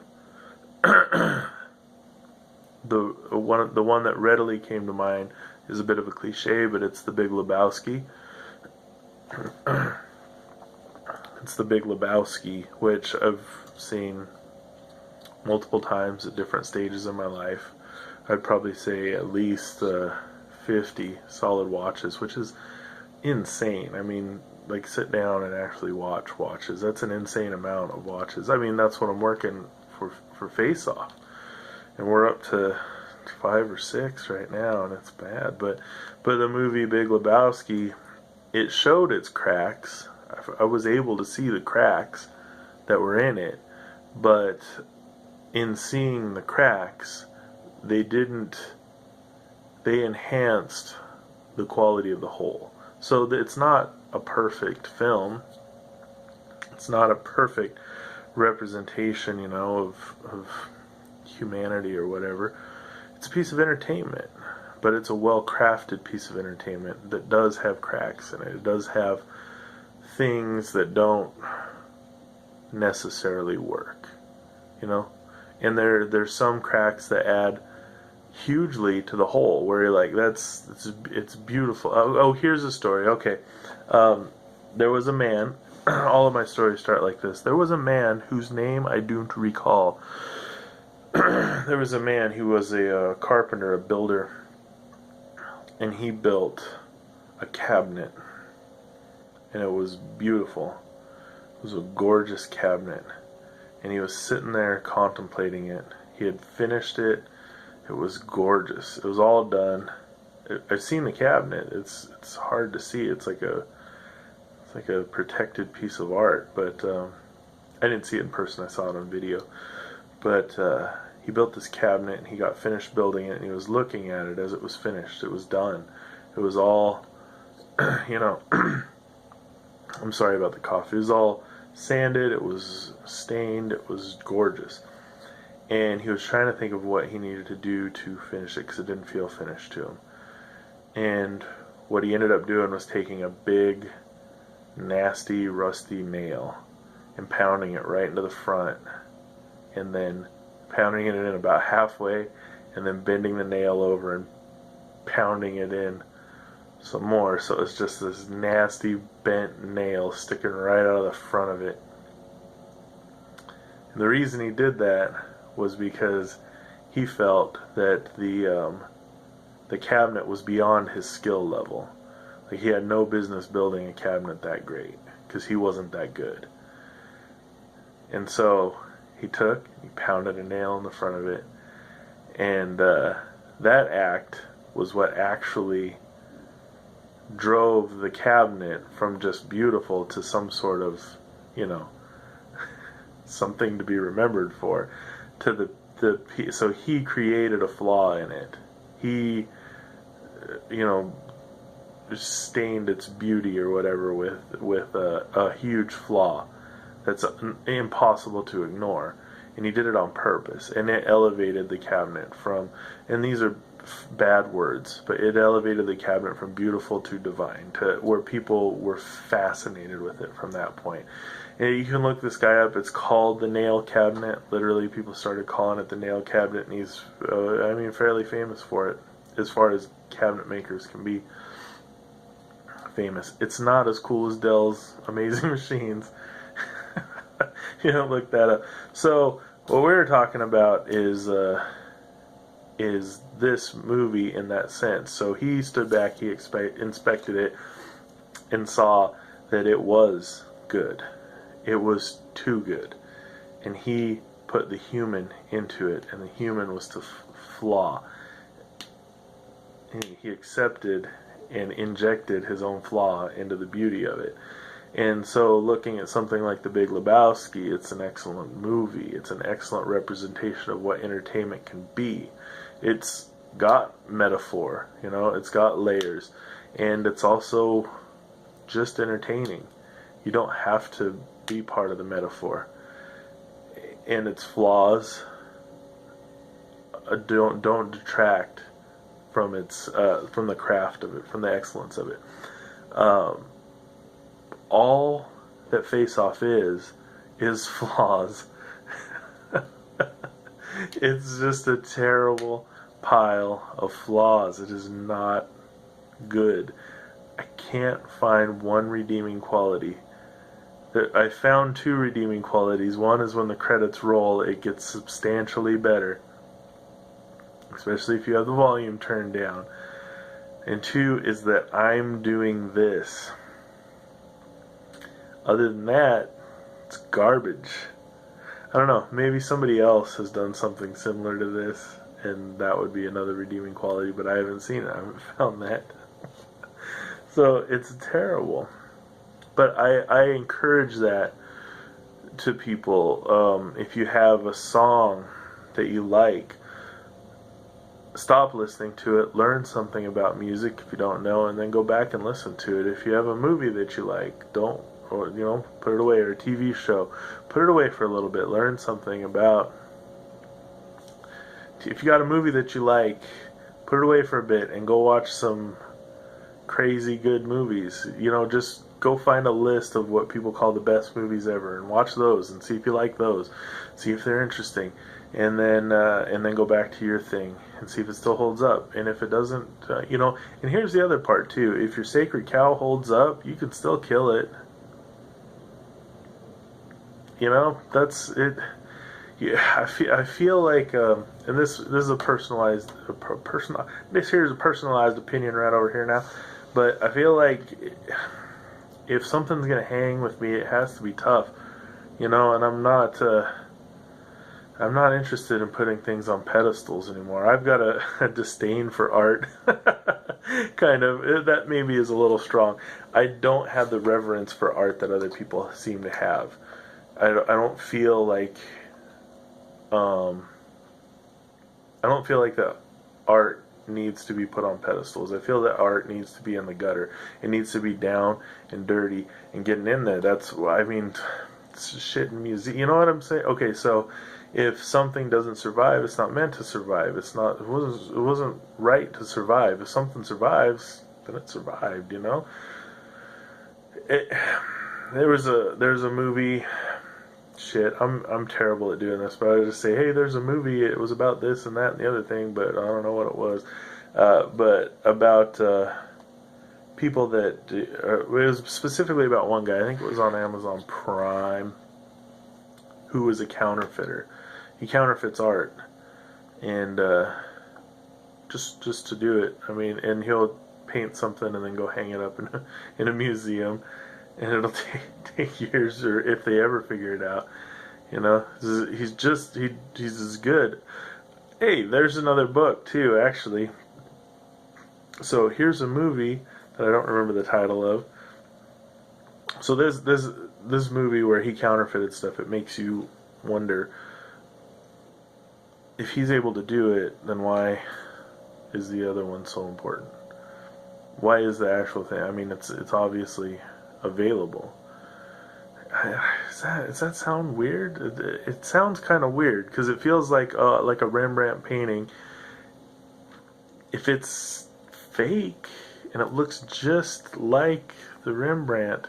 the one that readily came to mind is a bit of a cliche, but it's The Big Lebowski. It's The Big Lebowski, which I've seen multiple times at different stages in my life. I'd probably say at least 50 solid watches, which is insane. I mean, like, sit down and actually watch watches. That's an insane amount of watches. I mean, that's what I'm working for Face Off. And we're up to 5 or 6 right now, and it's bad. But the movie Big Lebowski, it showed its cracks. I was able to see the cracks that were in it, but in seeing the cracks, they enhanced the quality of the whole. So it's not a perfect film. It's not a perfect representation, of humanity or whatever. It's a piece of entertainment, but it's a well-crafted piece of entertainment that does have cracks in it. It does have things that don't necessarily work, And there's some cracks that add hugely to the whole, where you're like, it's beautiful. Oh, here's a story. Okay, there was a man. All of my stories start like this. There was a man whose name I don't recall. There was a man who was a carpenter, a builder, and he built a cabinet, and it was beautiful. It was a gorgeous cabinet, and he was sitting there contemplating it. He had finished it. It was gorgeous. It was all done. I've seen the cabinet. It's hard to see. It's like a protected piece of art, but I didn't see it in person. I saw it on video. But he built this cabinet, and he got finished building it, and he was looking at it as it was finished. It was done. It was all, I'm sorry about the cough. It was all sanded. It was stained. It was gorgeous. And he was trying to think of what he needed to do to finish it, because it didn't feel finished to him. And what he ended up doing was taking a big, nasty, rusty nail and pounding it right into the front, and then pounding it in about halfway, and then bending the nail over and pounding it in some more. So it's just this nasty bent nail sticking right out of the front of it. And the reason he did that was because he felt that the cabinet was beyond his skill level. Like, he had no business building a cabinet that great, because he wasn't that good. And so he pounded a nail in the front of it, and that act was what actually drove the cabinet from just beautiful to some sort of, something to be remembered for, to so he created a flaw in it. He, stained its beauty or whatever with a huge flaw that's impossible to ignore, and he did it on purpose, and it elevated the cabinet from, and these are bad words, but it elevated the cabinet from beautiful to divine, to where people were fascinated with it from that point. And you can look this guy up. It's called the Nail Cabinet. Literally, people started calling it the Nail Cabinet, and he's fairly famous for it, as far as cabinet makers can be famous. It's not as cool as Dell's amazing machines. You don't look that up. So what we're talking about is this movie in that sense. So he stood back, he inspected it, and saw that it was good. It was too good. And he put the human into it, and the human was to flaw. And he accepted and injected his own flaw into the beauty of it. And so looking at something like The Big Lebowski, it's an excellent movie. It's an excellent representation of what entertainment can be. It's got metaphor, it's got layers, and it's also just entertaining. You don't have to be part of the metaphor. And its flaws don't detract from its from the craft of it, from the excellence of it. All that Face Off is flaws. It's just a terrible pile of flaws. It is not good. I can't find one redeeming quality. I found two redeeming qualities. One is when the credits roll, it gets substantially better, especially if you have the volume turned down. And two is that I'm doing this. Other than that, it's garbage. I don't know, maybe somebody else has done something similar to this, and that would be another redeeming quality, but I haven't seen it. I haven't found that. So it's terrible. But I encourage that to people. If you have a song that you like, stop listening to it, learn something about music if you don't know, and then go back and listen to it. If you have a movie that you like, don't, or put it away, or a TV show, put it away for a little bit, learn something about. If you got a movie that you like, put it away for a bit and go watch some crazy good movies. Just go find a list of what people call the best movies ever and watch those and see if you like those, see if they're interesting, and then go back to your thing and see if it still holds up. And if it doesn't, and here's the other part too, if your sacred cow holds up, you can still kill it. That's it. Yeah, I feel like, and this is a personalized this here is a personalized opinion right over here now, but I feel like if something's gonna hang with me, it has to be tough, and I'm not interested in putting things on pedestals anymore. I've got a disdain for art, kind of. That maybe is a little strong. I don't have the reverence for art that other people seem to have. I don't feel like I don't feel like that art needs to be put on pedestals. I feel that art needs to be in the gutter. It needs to be down and dirty and getting in there. That's why, it's shit in museum. You know what I'm saying? Okay, so if something doesn't survive, it's not meant to survive. It wasn't right to survive. If something survives, then it survived. There's a movie. Shit, I'm terrible at doing this, but I just say, hey, there's a movie, it was about this and that and the other thing, but I don't know what it was. But about people that, it was specifically about one guy, I think it was on Amazon Prime, who was a counterfeiter. He counterfeits art, and just to do it. And he'll paint something and then go hang it up in a museum. And it'll take years, or if they ever figure it out. He's as good. Hey, there's another book too, actually. So here's a movie that I don't remember the title of. So there's this movie where he counterfeited stuff. It makes you wonder, if he's able to do it, then why is the other one so important? Why is the actual thing? It's obviously available. Does that sound weird? It sounds kind of weird, because it feels like a Rembrandt painting. If it's fake and it looks just like the Rembrandt,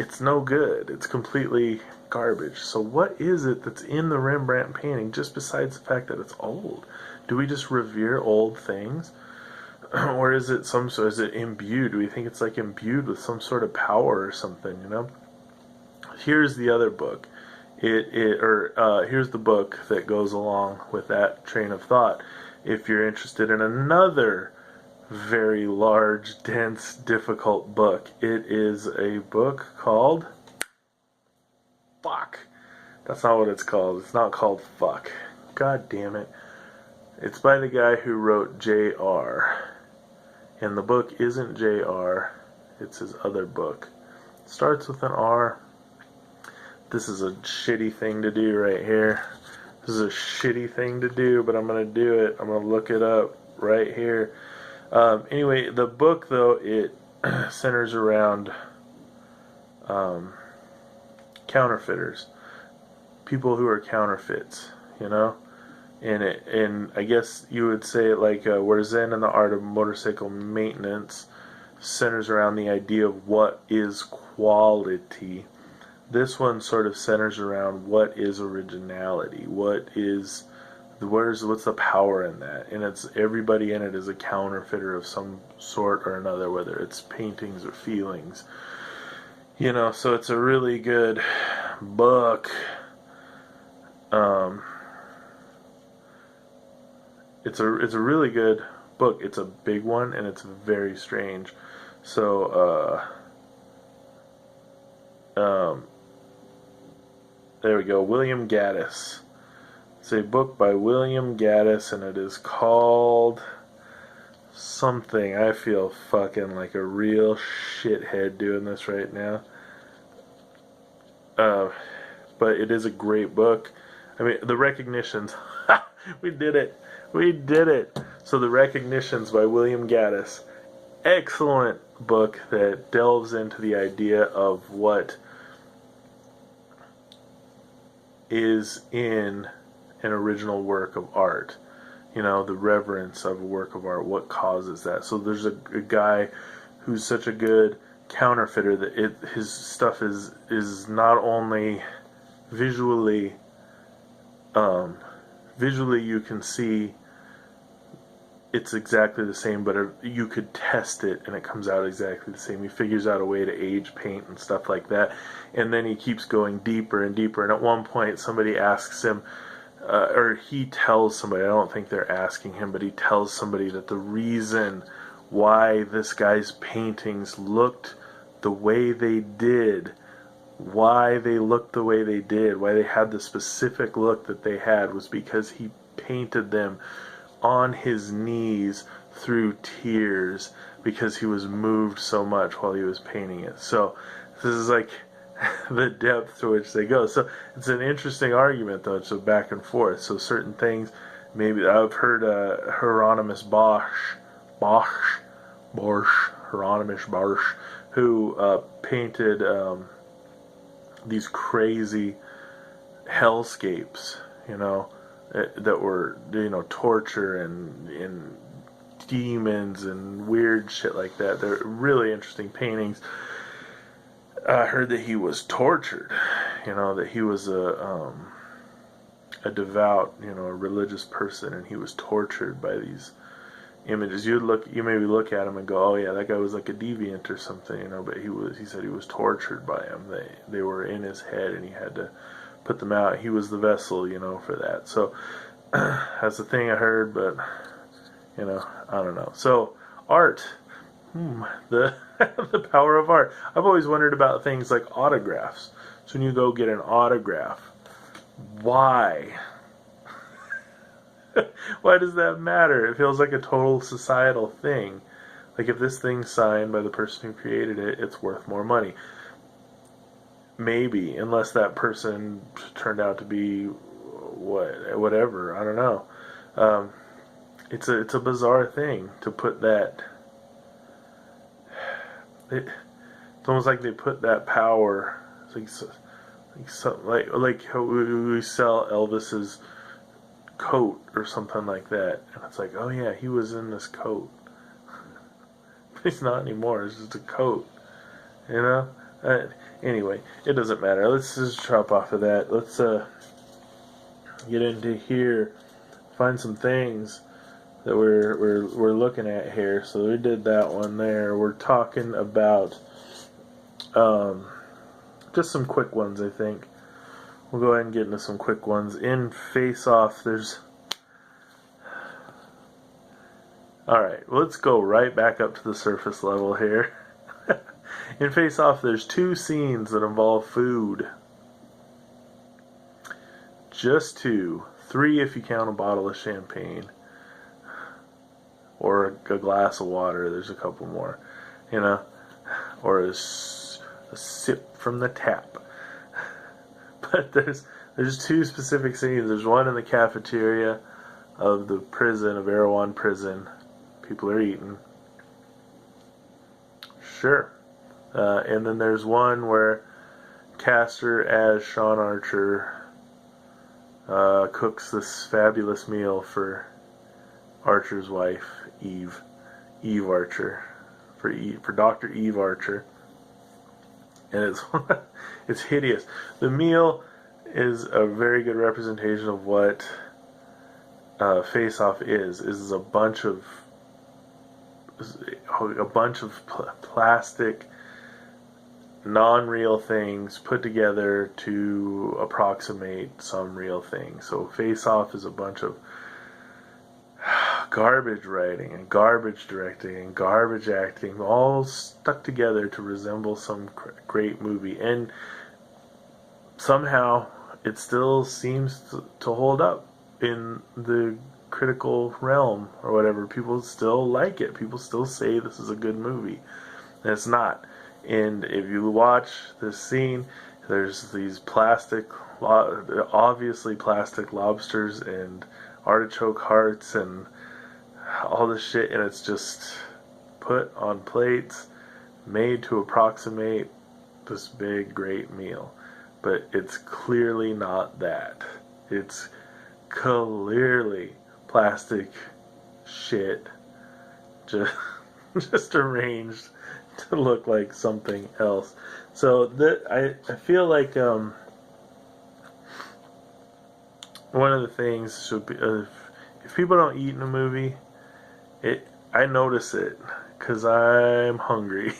it's no good. It's completely garbage. So what is it that's in the Rembrandt painting, just besides the fact that it's old? Do we just revere old things? Or is it is it imbued? Do we think it's like imbued with some sort of power or something, Here's the other book. Here's the book that goes along with that train of thought. If you're interested in another very large, dense, difficult book, it is a book called Fuck. That's not what it's called. It's not called Fuck. God damn it. It's by the guy who wrote J.R. And the book isn't J.R. It's his other book. It starts with an R. This is a shitty thing to do right here. This is a shitty thing to do, but I'm going to do it. I'm going to look it up right here. Anyway, the book, though, it centers around counterfeiters. People who are counterfeits, And I guess you would say, like, where Zen and the Art of Motorcycle Maintenance centers around the idea of what is quality. This one sort of centers around what is originality, what's the power in that, and it's everybody in it is a counterfeiter of some sort or another, whether it's paintings or feelings, so it's a really good book. It's a really good book. It's a big one and it's very strange. So there we go. William Gaddis. It's a book by William Gaddis, and it is called something. I feel fucking like a real shithead doing this right now. But it is a great book. I mean, the Recognitions. We did it. We did it. So the Recognitions by William Gaddis. Excellent book that delves into the idea of what is in an original work of art. The reverence of a work of art, what causes that. So there's a guy who's such a good counterfeiter that his stuff is not only visually you can see it's exactly the same, but you could test it and it comes out exactly the same. He figures out a way to age paint and stuff like that, and then he keeps going deeper and deeper, and at one point somebody asks him, or he tells somebody, I don't think they're asking him, but he tells somebody that the reason why this guy's paintings looked the way they did, why they had the specific look that they had, was because he painted them on his knees through tears because he was moved so much while he was painting it. So this is like the depth to which they go. So it's an interesting argument, though. It's a back and forth. So certain things, maybe I've heard Hieronymus Bosch, who painted these crazy hellscapes, that were, torture and demons and weird shit like that. They're really interesting paintings. I heard that he was tortured, that he was a devout, a religious person, and he was tortured by these images. You maybe look at him and go, oh yeah, that guy was like a deviant or something, but he said he was tortured by him. They were in his head and he had to put them out. He was the vessel, for that. So that's the thing I heard, but I don't know. So art, the the power of art. I've always wondered about things like autographs. So when you go get an autograph, why? Why does that matter? It feels like a total societal thing. Like if this thing's signed by the person who created it, it's worth more money. Maybe, unless that person turned out to be whatever. I don't know. It's a bizarre thing to put that. It's almost like they put that power. It's like how we sell Elvis's coat or something like that, and it's like, oh yeah, he was in this coat. He's not anymore. It's just a coat, Anyway, it doesn't matter. Let's just chop off of that. Let's get into here, find some things that we're looking at here. So we did that one there. We're talking about just some quick ones, I think. We'll go ahead and get into some quick ones. In Face Off, there's... Alright, let's go right back up to the surface level here. In Face Off, there's 2 scenes that involve food. Just 2. 3 if you count a bottle of champagne. Or a glass of water. There's a couple more. Or a sip from the tap. But there's 2 specific scenes. There's one in the cafeteria of the prison, of Erewhon prison. People are eating. Sure. And then there's one where Castor, as Sean Archer, cooks this fabulous meal for Archer's wife, Eve Archer, for Dr. Eve Archer. and it's it's hideous. The meal is a very good representation of what Face Off is a bunch of plastic, non-real things put together to approximate some real thing. So Face Off is a bunch of garbage writing and garbage directing and garbage acting, all stuck together to resemble some great movie. And somehow it still seems to hold up in the critical realm or whatever. People still like it. People still say this is a good movie. And it's not. And if you watch this scene, there's these obviously plastic lobsters and artichoke hearts and all this shit, and it's just put on plates, made to approximate this big, great meal. But it's clearly not that. It's clearly plastic shit just arranged to look like something else. So I feel like one of the things should be, if people don't eat in a movie, I notice it because I'm hungry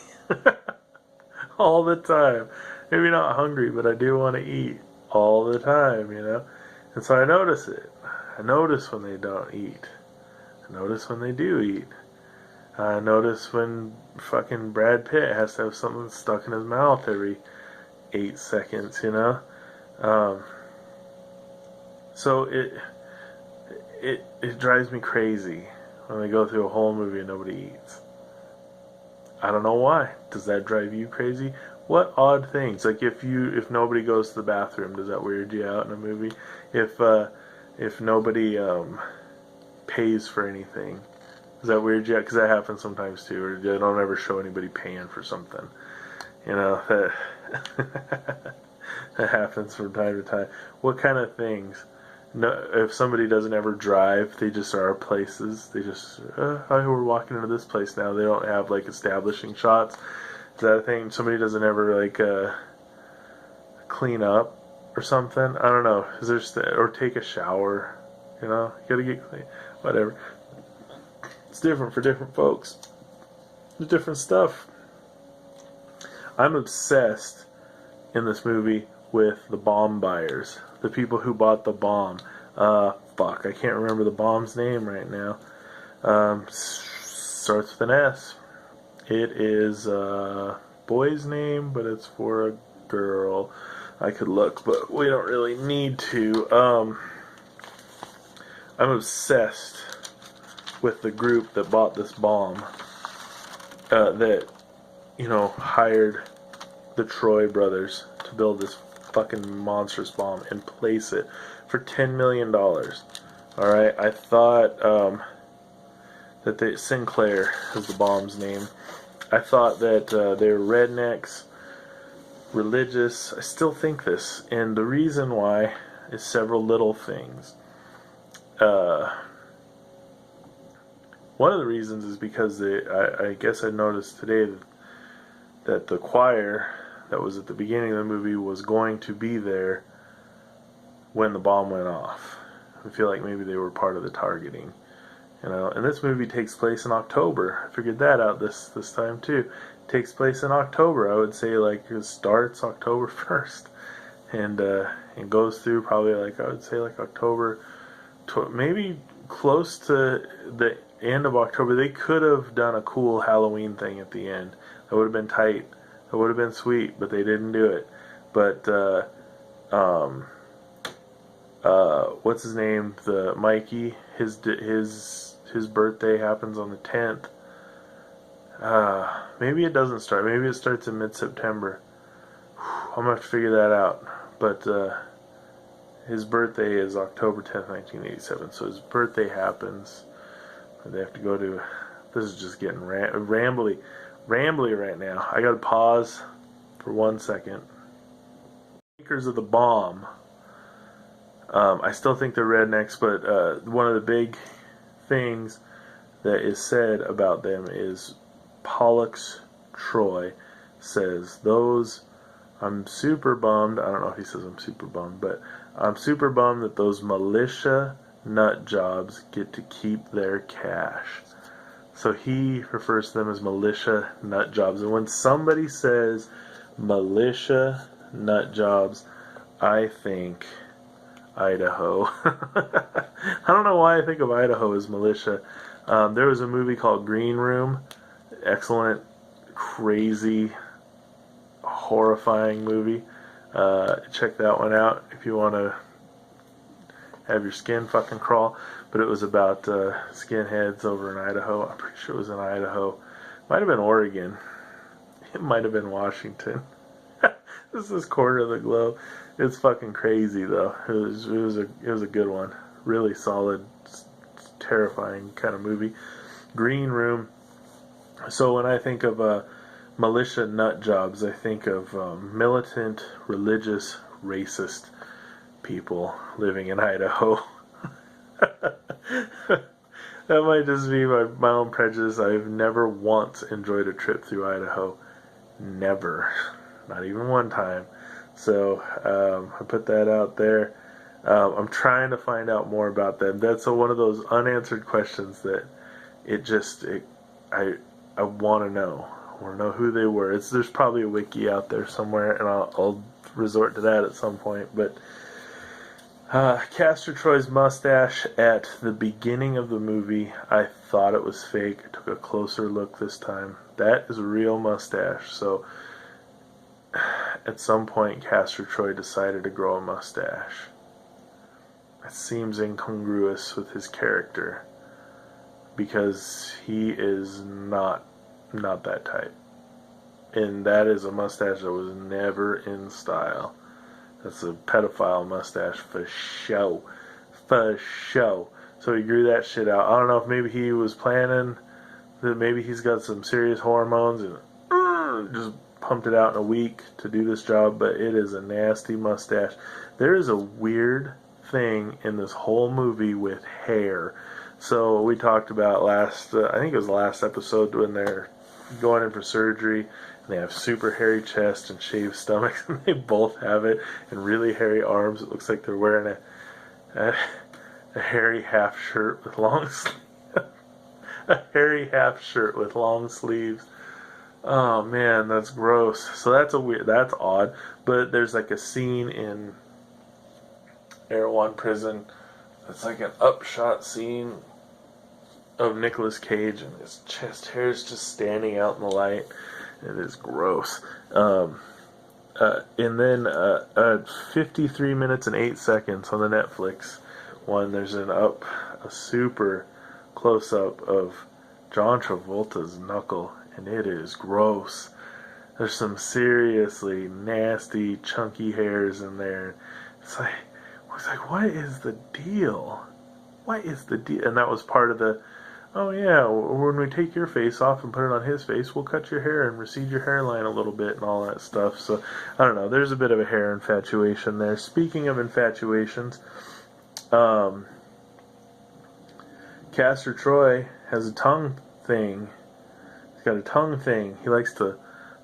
all the time. Maybe not hungry, but I do want to eat all the time, you know. And so I notice it. I notice when they don't eat. I notice when they do eat. I notice when fucking Brad Pitt has to have something stuck in his mouth every 8 seconds, you know? So it drives me crazy when they go through a whole movie and nobody eats. I don't know why. Does that drive you crazy? What odd things? Like if nobody goes to the bathroom, does that weird you out in a movie? If nobody pays for anything, does that weird you out? Because that happens sometimes too. Or they don't ever show anybody paying for something. You know, that happens from time to time. What kind of things? No, if somebody doesn't ever drive, they just are places. They just, we're walking into this place now. They don't have like establishing shots. Is that a thing? Somebody doesn't ever like clean up or something. I don't know. Is there or take a shower? You know, you gotta get clean. Whatever. It's different for different folks. There's different stuff. I'm obsessed in this movie with the bomb buyers, the people who bought the bomb. I can't remember the bomb's name right now. Starts with an S. It is a boy's name, but it's for a girl. I could look, but we don't really need to. I'm obsessed with the group that bought this bomb. That, you know, hired the Troy brothers to build this fucking monstrous bomb and place it for $10 million. Alright, I thought that Sinclair is the bomb's name. I thought that they were rednecks, religious. I still think this, and the reason why is several little things. One of the reasons is because I guess I noticed today that the choir that was at the beginning of the movie was going to be there when the bomb went off. I feel like maybe they were part of the targeting, you know. And this movie takes place in October. I figured that out this time too. It takes place in October. I would say like it starts October 1st, and goes through probably like I would say like October, maybe close to the end of October. They could have done a cool Halloween thing at the end. That would have been tight. It would have been sweet, but they didn't do it. But what's his name? The Mikey. His birthday happens on the 10th. Maybe it doesn't start. Maybe it starts in mid-September. I'm gonna have to figure that out. But his birthday is October 10th, 1987. So his birthday happens. They have to go to. This is just getting rambly right now. I gotta pause for 1 second. Makers of the bomb. I still think they're rednecks, but one of the big things that is said about them is Pollux Troy says those I'm super bummed. I don't know if he says I'm super bummed, but I'm super bummed that those militia nut jobs get to keep their cash. So he refers to them as militia nut jobs. And when somebody says militia nut jobs, I think Idaho. I don't know why I think of Idaho as militia. There was a movie called Green Room. Excellent, crazy, horrifying movie. Check that one out if you want to have your skin fucking crawl. But it was about skinheads over in Idaho. I'm pretty sure it was in Idaho. Might have been Oregon. It might have been Washington. This is corner of the globe. It's fucking crazy though. It was a good one. Really solid, terrifying kind of movie. Green Room. So when I think of militia nut jobs, I think of militant, religious, racist people living in Idaho. That might just be my own prejudice. I've never once enjoyed a trip through Idaho. Never. Not even one time. So I put that out there. I'm trying to find out more about them. That's one of those unanswered questions that I want to know. I want to know who they were. There's probably a wiki out there somewhere, and I'll resort to that at some point. But Castor Troy's mustache at the beginning of the movie, I thought it was fake. I took a closer look this time. That is a real mustache. So at some point, Castor Troy decided to grow a mustache. It seems incongruous with his character because he is not that type. And that is a mustache that was never in style. That's a pedophile mustache for show. For show. So he grew that shit out. I don't know if maybe he was planning that maybe he's got some serious hormones and just pumped it out in a week to do this job, but it is a nasty mustache. There is a weird thing in this whole movie with hair. So we talked about I think it was the last episode when they're going in for surgery and they have super hairy chest and shaved stomachs, and they both have it, and really hairy arms. It looks like they're wearing a hairy half shirt with long a hairy half shirt with long sleeves. Oh man, that's gross. So that's odd. But there's like a scene in Erewhon prison. It's like an upshot scene of Nicolas Cage, and his chest hair is just standing out in the light. It is gross. And then 53 minutes and 8 seconds on the Netflix one, there's a super close up of John Travolta's knuckle, and it is gross. There's some seriously nasty, chunky hairs in there. It's like, what is the deal? What is the deal? And that was part of the, oh yeah, when we take your face off and put it on his face, we'll cut your hair and recede your hairline a little bit and all that stuff. So, I don't know, there's a bit of a hair infatuation there. Speaking of infatuations, Castor Troy has a tongue thing. He's got a tongue thing. He likes to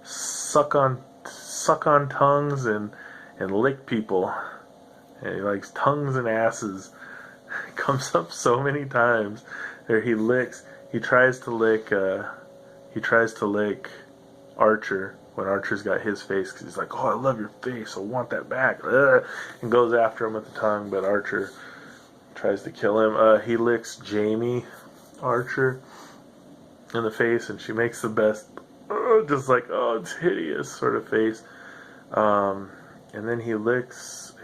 suck on tongues and lick people. And he likes tongues and asses. It comes up so many times. There he tries to lick Archer when Archer's got his face, because he's like, oh, I love your face, I want that back. And goes after him with the tongue, but Archer tries to kill him. He licks Jamie Archer in the face, and she makes the best, just like, oh, it's hideous sort of face. And then he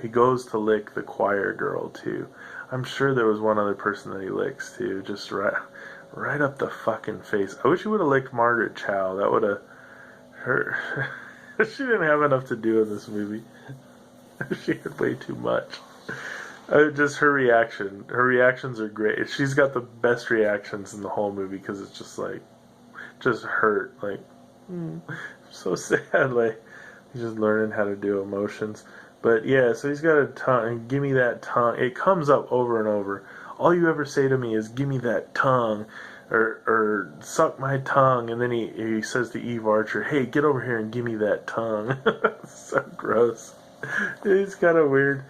goes to lick the choir girl too. I'm sure there was one other person that he licks too, just right up the fucking face. I wish he would have licked Margaret Chow. That would have hurt. She didn't have enough to do in this movie. She had way too much. Just her reaction. Her reactions are great. She's got the best reactions in the whole movie, because it's just like, just hurt. Like, so sad. Like, he's just learning how to do emotions. But yeah, so he's got a tongue. Give me that tongue. It comes up over and over. All you ever say to me is, give me that tongue. or suck my tongue, and then he says to Eve Archer, hey, get over here and give me that tongue. So gross. He's got a weird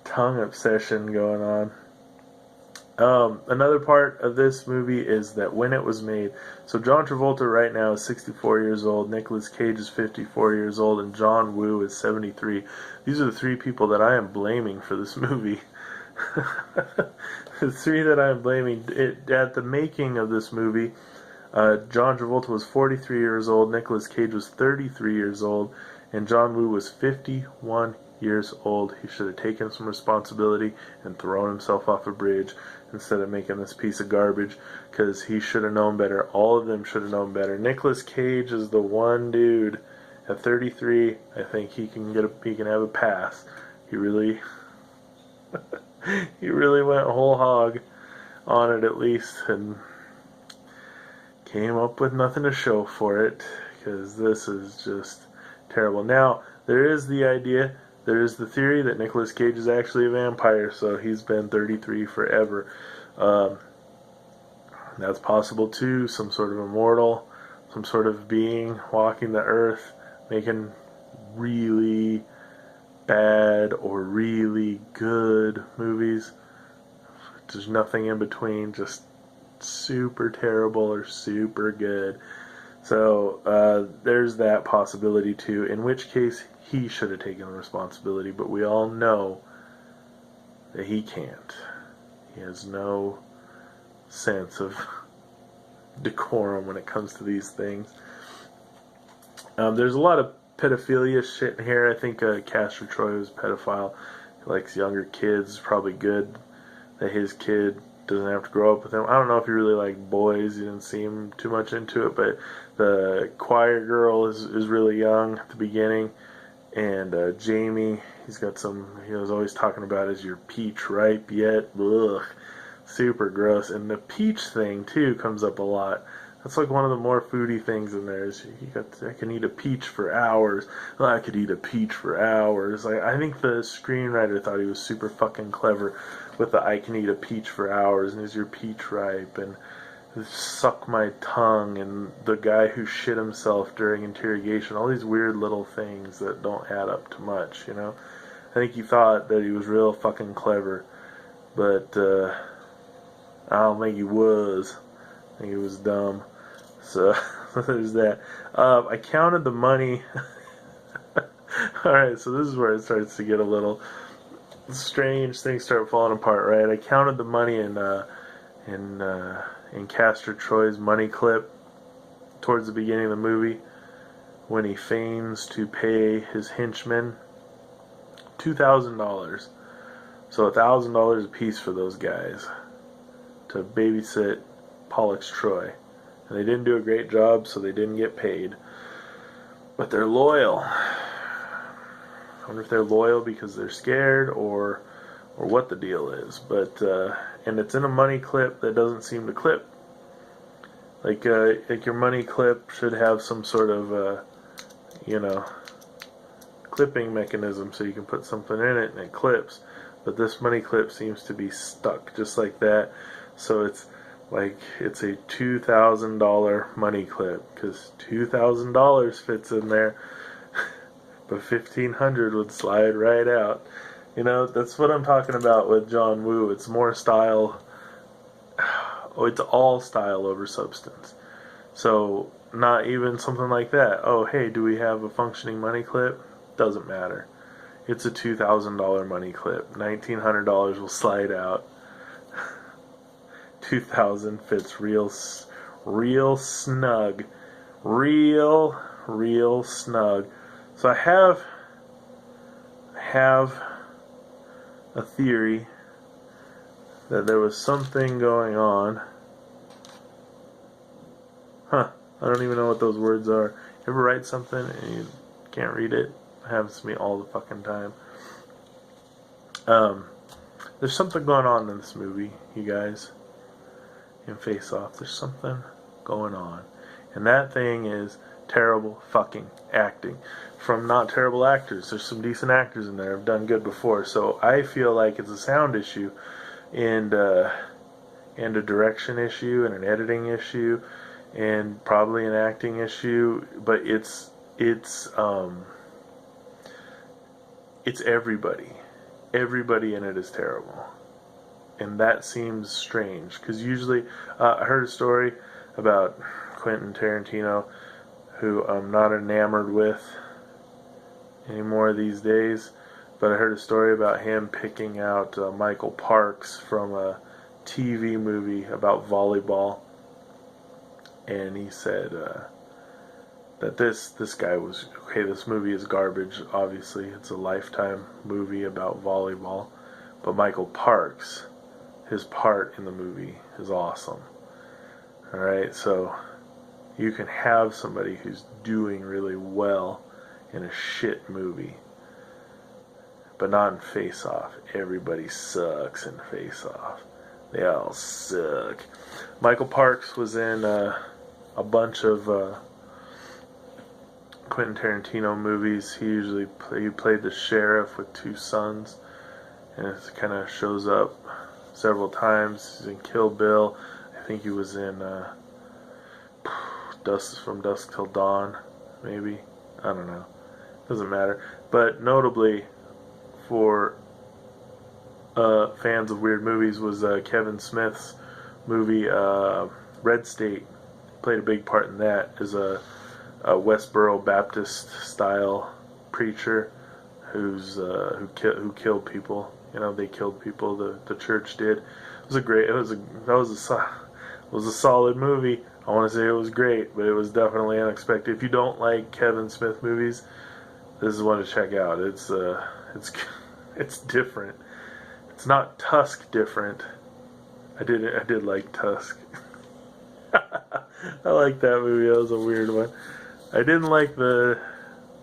tongue obsession going on. Another part of this movie is that when it was made, so John Travolta right now is 64 years old, Nicolas Cage is 54 years old, and John Woo is 73. These are the three people that I am blaming for this movie. The three that I am blaming. At the making of this movie, John Travolta was 43 years old, Nicolas Cage was 33 years old, and John Woo was 51 years old. He should have taken some responsibility and thrown himself off a bridge instead of making this piece of garbage, because he should have known better. All of them should have known better. Nicolas Cage is the one dude at 33. I think he can have a pass. He really he really went whole hog on it, at least, and came up with nothing to show for it, because this is just terrible. Now, there is the idea, there is the theory that Nicolas Cage is actually a vampire, so he's been 33 forever. That's possible too, some sort of immortal, some sort of being walking the earth, making really bad or really good movies. There's nothing in between, just super terrible or super good. So there's that possibility too, in which case he should have taken the responsibility, but we all know that he can't. He has no sense of decorum when it comes to these things. There's a lot of pedophilia shit in here. I think Castor Troy was a pedophile. He likes younger kids. It's probably good that his kid doesn't have to grow up with him. I don't know if he really liked boys. He didn't seem too much into it, but the choir girl is really young at the beginning, and Jamie, he was always talking about, is your peach ripe yet? Ugh, super gross. And the peach thing too comes up a lot. That's like one of the more foodie things in there. Is I can eat a peach for hours. Well, I could eat a peach for hours. Like, I think the screenwriter thought he was super fucking clever with the I can eat a peach for hours, and is your peach ripe, and suck my tongue, and the guy who shit himself during interrogation. All these weird little things that don't add up to much, you know. I think he thought that he was real fucking clever, but I don't think he was. I think he was dumb. So there's that. I counted the money. Alright, so this is where it starts to get a little strange. Things start falling apart, right? I counted the money in Castor Troy's money clip towards the beginning of the movie, when he feigns to pay his henchmen $2,000. So $1,000 a piece for those guys to babysit Pollux Troy. And they didn't do a great job, so they didn't get paid. But they're loyal. I wonder if they're loyal because they're scared, or what the deal is. But and it's in a money clip that doesn't seem to clip. Like your money clip should have some sort of clipping mechanism, so you can put something in it and it clips. But this money clip seems to be stuck just like that. So it's a $2,000 money clip, because $2,000 fits in there, but $1,500 would slide right out. You know, that's what I'm talking about with John Woo. It's more style. Oh, it's all style over substance. So not even something like that. Oh, hey, do we have a functioning money clip? Doesn't matter. It's a $2,000 money clip. $1,900 will slide out. 2,000 fits real snug, real snug. So I have a theory that there was something going on. I don't even know what those words are. You ever write something and you can't read it? It happens to me all the fucking time. There's something going on in this movie, you guys. In Face Off, there's something going on. And that thing is terrible fucking acting. From not terrible actors. There's some decent actors in there who've done good before. So I feel like it's a sound issue. And and a direction issue and an editing issue and probably an acting issue, but it's everybody. Everybody in it is terrible. And that seems strange, because usually I heard a story about Quentin Tarantino, who I'm not enamored with anymore these days, but I heard a story about him picking out Michael Parks from a TV movie about volleyball, and he said that this guy was, okay, this movie is garbage, obviously, it's a Lifetime movie about volleyball, but Michael Parks, his part in the movie is awesome. Alright, so you can have somebody who's doing really well in a shit movie, but not in Face Off. Everybody sucks in Face Off. They all suck. Michael Parks was in a bunch of Quentin Tarantino movies. He played the sheriff with two sons, and it kind of shows up several times. He's in Kill Bill. I think he was in From Dusk Till Dawn, maybe. I don't know. Doesn't matter. But notably, for fans of weird movies, was Kevin Smith's movie Red State. Played a big part in that as a Westboro Baptist style preacher who killed people. You know, they killed people. The church did. It was a solid movie. I want to say it was great, but it was definitely unexpected. If you don't like Kevin Smith movies, this is one to check out. It's different. It's not Tusk different. I did like Tusk. I like that movie. That was a weird one. I didn't like the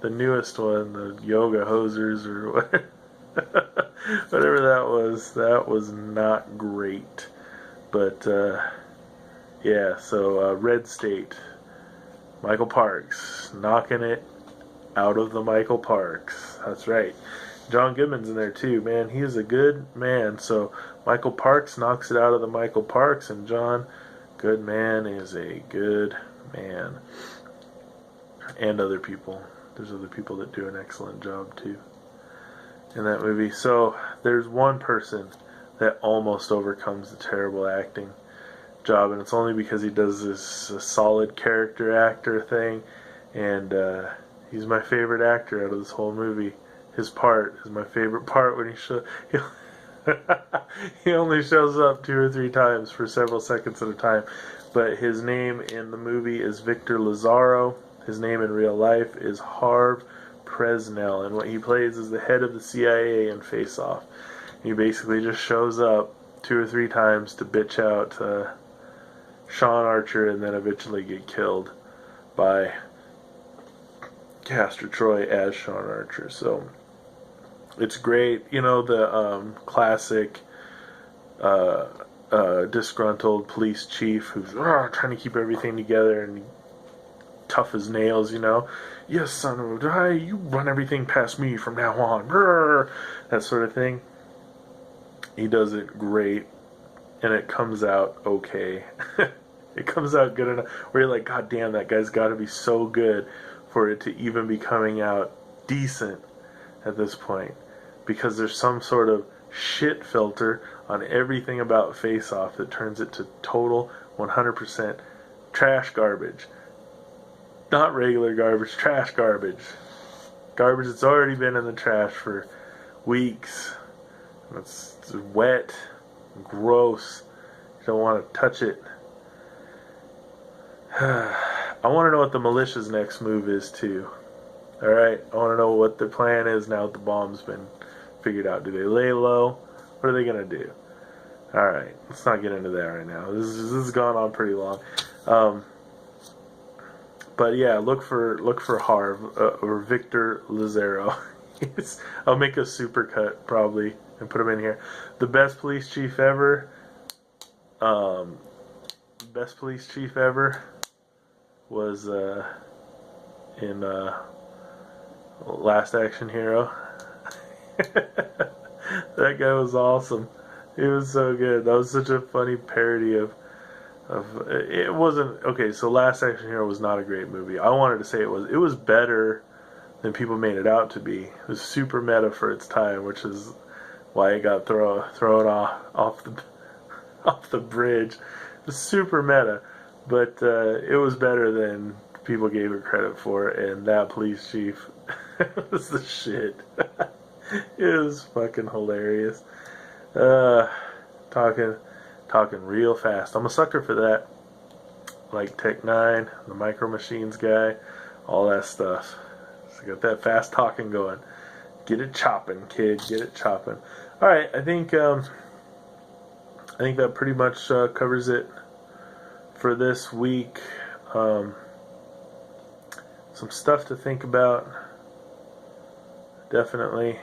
newest one, the Yoga Hosers or whatever that was. That was not great. But yeah, so Red State, Michael Parks, knocking it out of the Michael Parks. That's right. John Goodman's in there too, man. He is a good man. So Michael Parks knocks it out of the Michael Parks, and John Goodman is a good man. And other people. There's other people that do an excellent job too in that movie. So there's one person that almost overcomes the terrible acting job, and it's only because he does this solid character actor thing, and he's my favorite actor out of this whole movie. His part is my favorite part when he only shows up 2 or 3 times for several seconds at a time, but his name in the movie is Victor Lazaro. His name in real life is Harve Presnell, and what he plays is the head of the CIA in Face Off. He basically just shows up 2 or 3 times to bitch out Sean Archer, and then eventually get killed by Castor Troy as Sean Archer. So it's great. You know, the classic disgruntled police chief who's trying to keep everything together and tough as nails, you know. Yes, son of a... you run everything past me from now on. That sort of thing. He does it great, and it comes out okay. It comes out good enough where you're like, God damn, that guy's got to be so good for it to even be coming out decent at this point. Because there's some sort of shit filter on everything about Face Off that turns it to total 100% trash garbage. Not regular garbage, trash garbage. Garbage that's already been in the trash for weeks. It's wet, gross. You don't want to touch it. I want to know what the militia's next move is too. Alright, I want to know what the plan is now that the bomb's been figured out. Do they lay low? What are they going to do? Alright, let's not get into that right now. This has gone on pretty long. But yeah, look for Harve or Victor Lazaro. I'll make a supercut probably and put him in here. The best police chief ever. Best police chief ever was in Last Action Hero. That guy was awesome. It was so good. That was such a funny parody of it wasn't okay. So Last Action Hero was not a great movie. I wanted to say it was. It was better than people made it out to be. It was super meta for its time, which is why it got thrown off the bridge. It was super meta, but it was better than people gave it credit for. And that police chief was the shit. It was fucking hilarious. Talking real fast. I'm a sucker for that. Like Tech 9, the Micro Machines guy, all that stuff. So got that fast talking going. Get it chopping, kid. Get it chopping. All right, I think that pretty much covers it for this week. Some stuff to think about. Definitely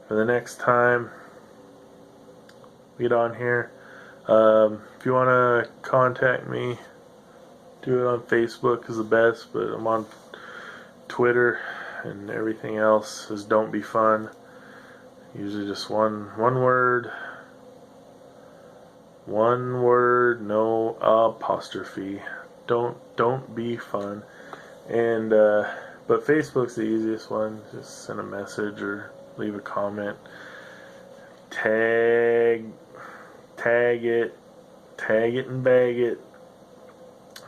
for the next time we get on here. If you want to contact me, do it on Facebook is the best, but I'm on Twitter, and everything else is Don't Be Fun. Usually just one word, no apostrophe. Don't be fun. And but Facebook's the easiest one. Just send a message or leave a comment. Tag it and bag it.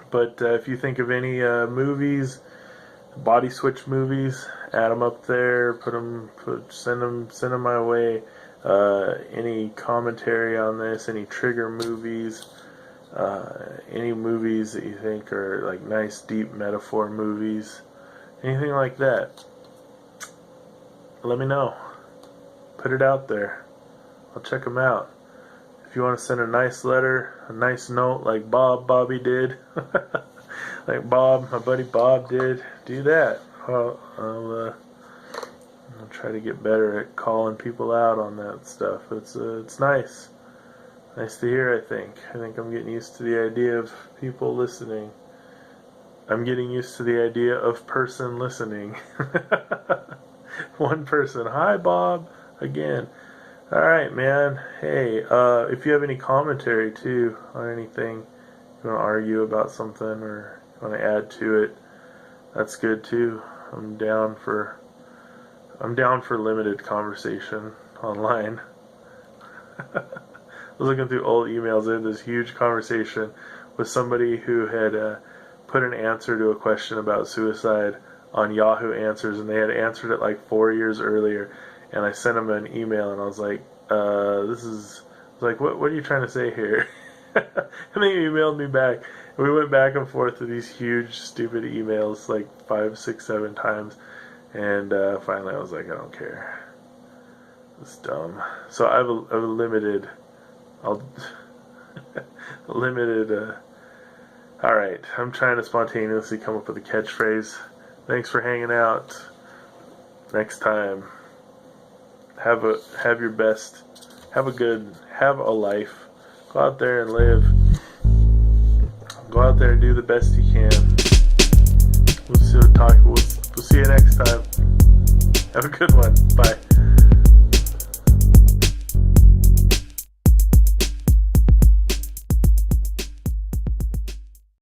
But if you think of any movies, body switch movies, add them up there. Send them my way. Any commentary on this? Any trigger movies? Any movies that you think are like nice, deep metaphor movies? Anything like that? Let me know. Put it out there. I'll check them out. If you want to send a nice letter, a nice note like Bobby did, like my buddy Bob did, do that. I'll try to get better at calling people out on that stuff. It's nice to hear. I think I'm getting used to the idea of people listening. I'm getting used to the idea of person listening. One person. Hi, Bob. Again. All right, man. Hey, if you have any commentary too on anything, you want to argue about something or you want to add to it, that's good too. I'm down for limited conversation online. I was looking through old emails. I had this huge conversation with somebody who had put an answer to a question about suicide on Yahoo Answers, and they had answered it like 4 years earlier. And I sent them an email, and I was like, what are you trying to say here? And they emailed me back. And we went back and forth with these huge, stupid emails, like 5, 6, 7 times. And finally I was like, I don't care. It's dumb. So I have a limited, alright, I'm trying to spontaneously come up with a catchphrase. Thanks for hanging out. Next time, have your best, have a life. Go out there and live. Go out there and do the best you can. We'll see you next time. Have a good one. Bye.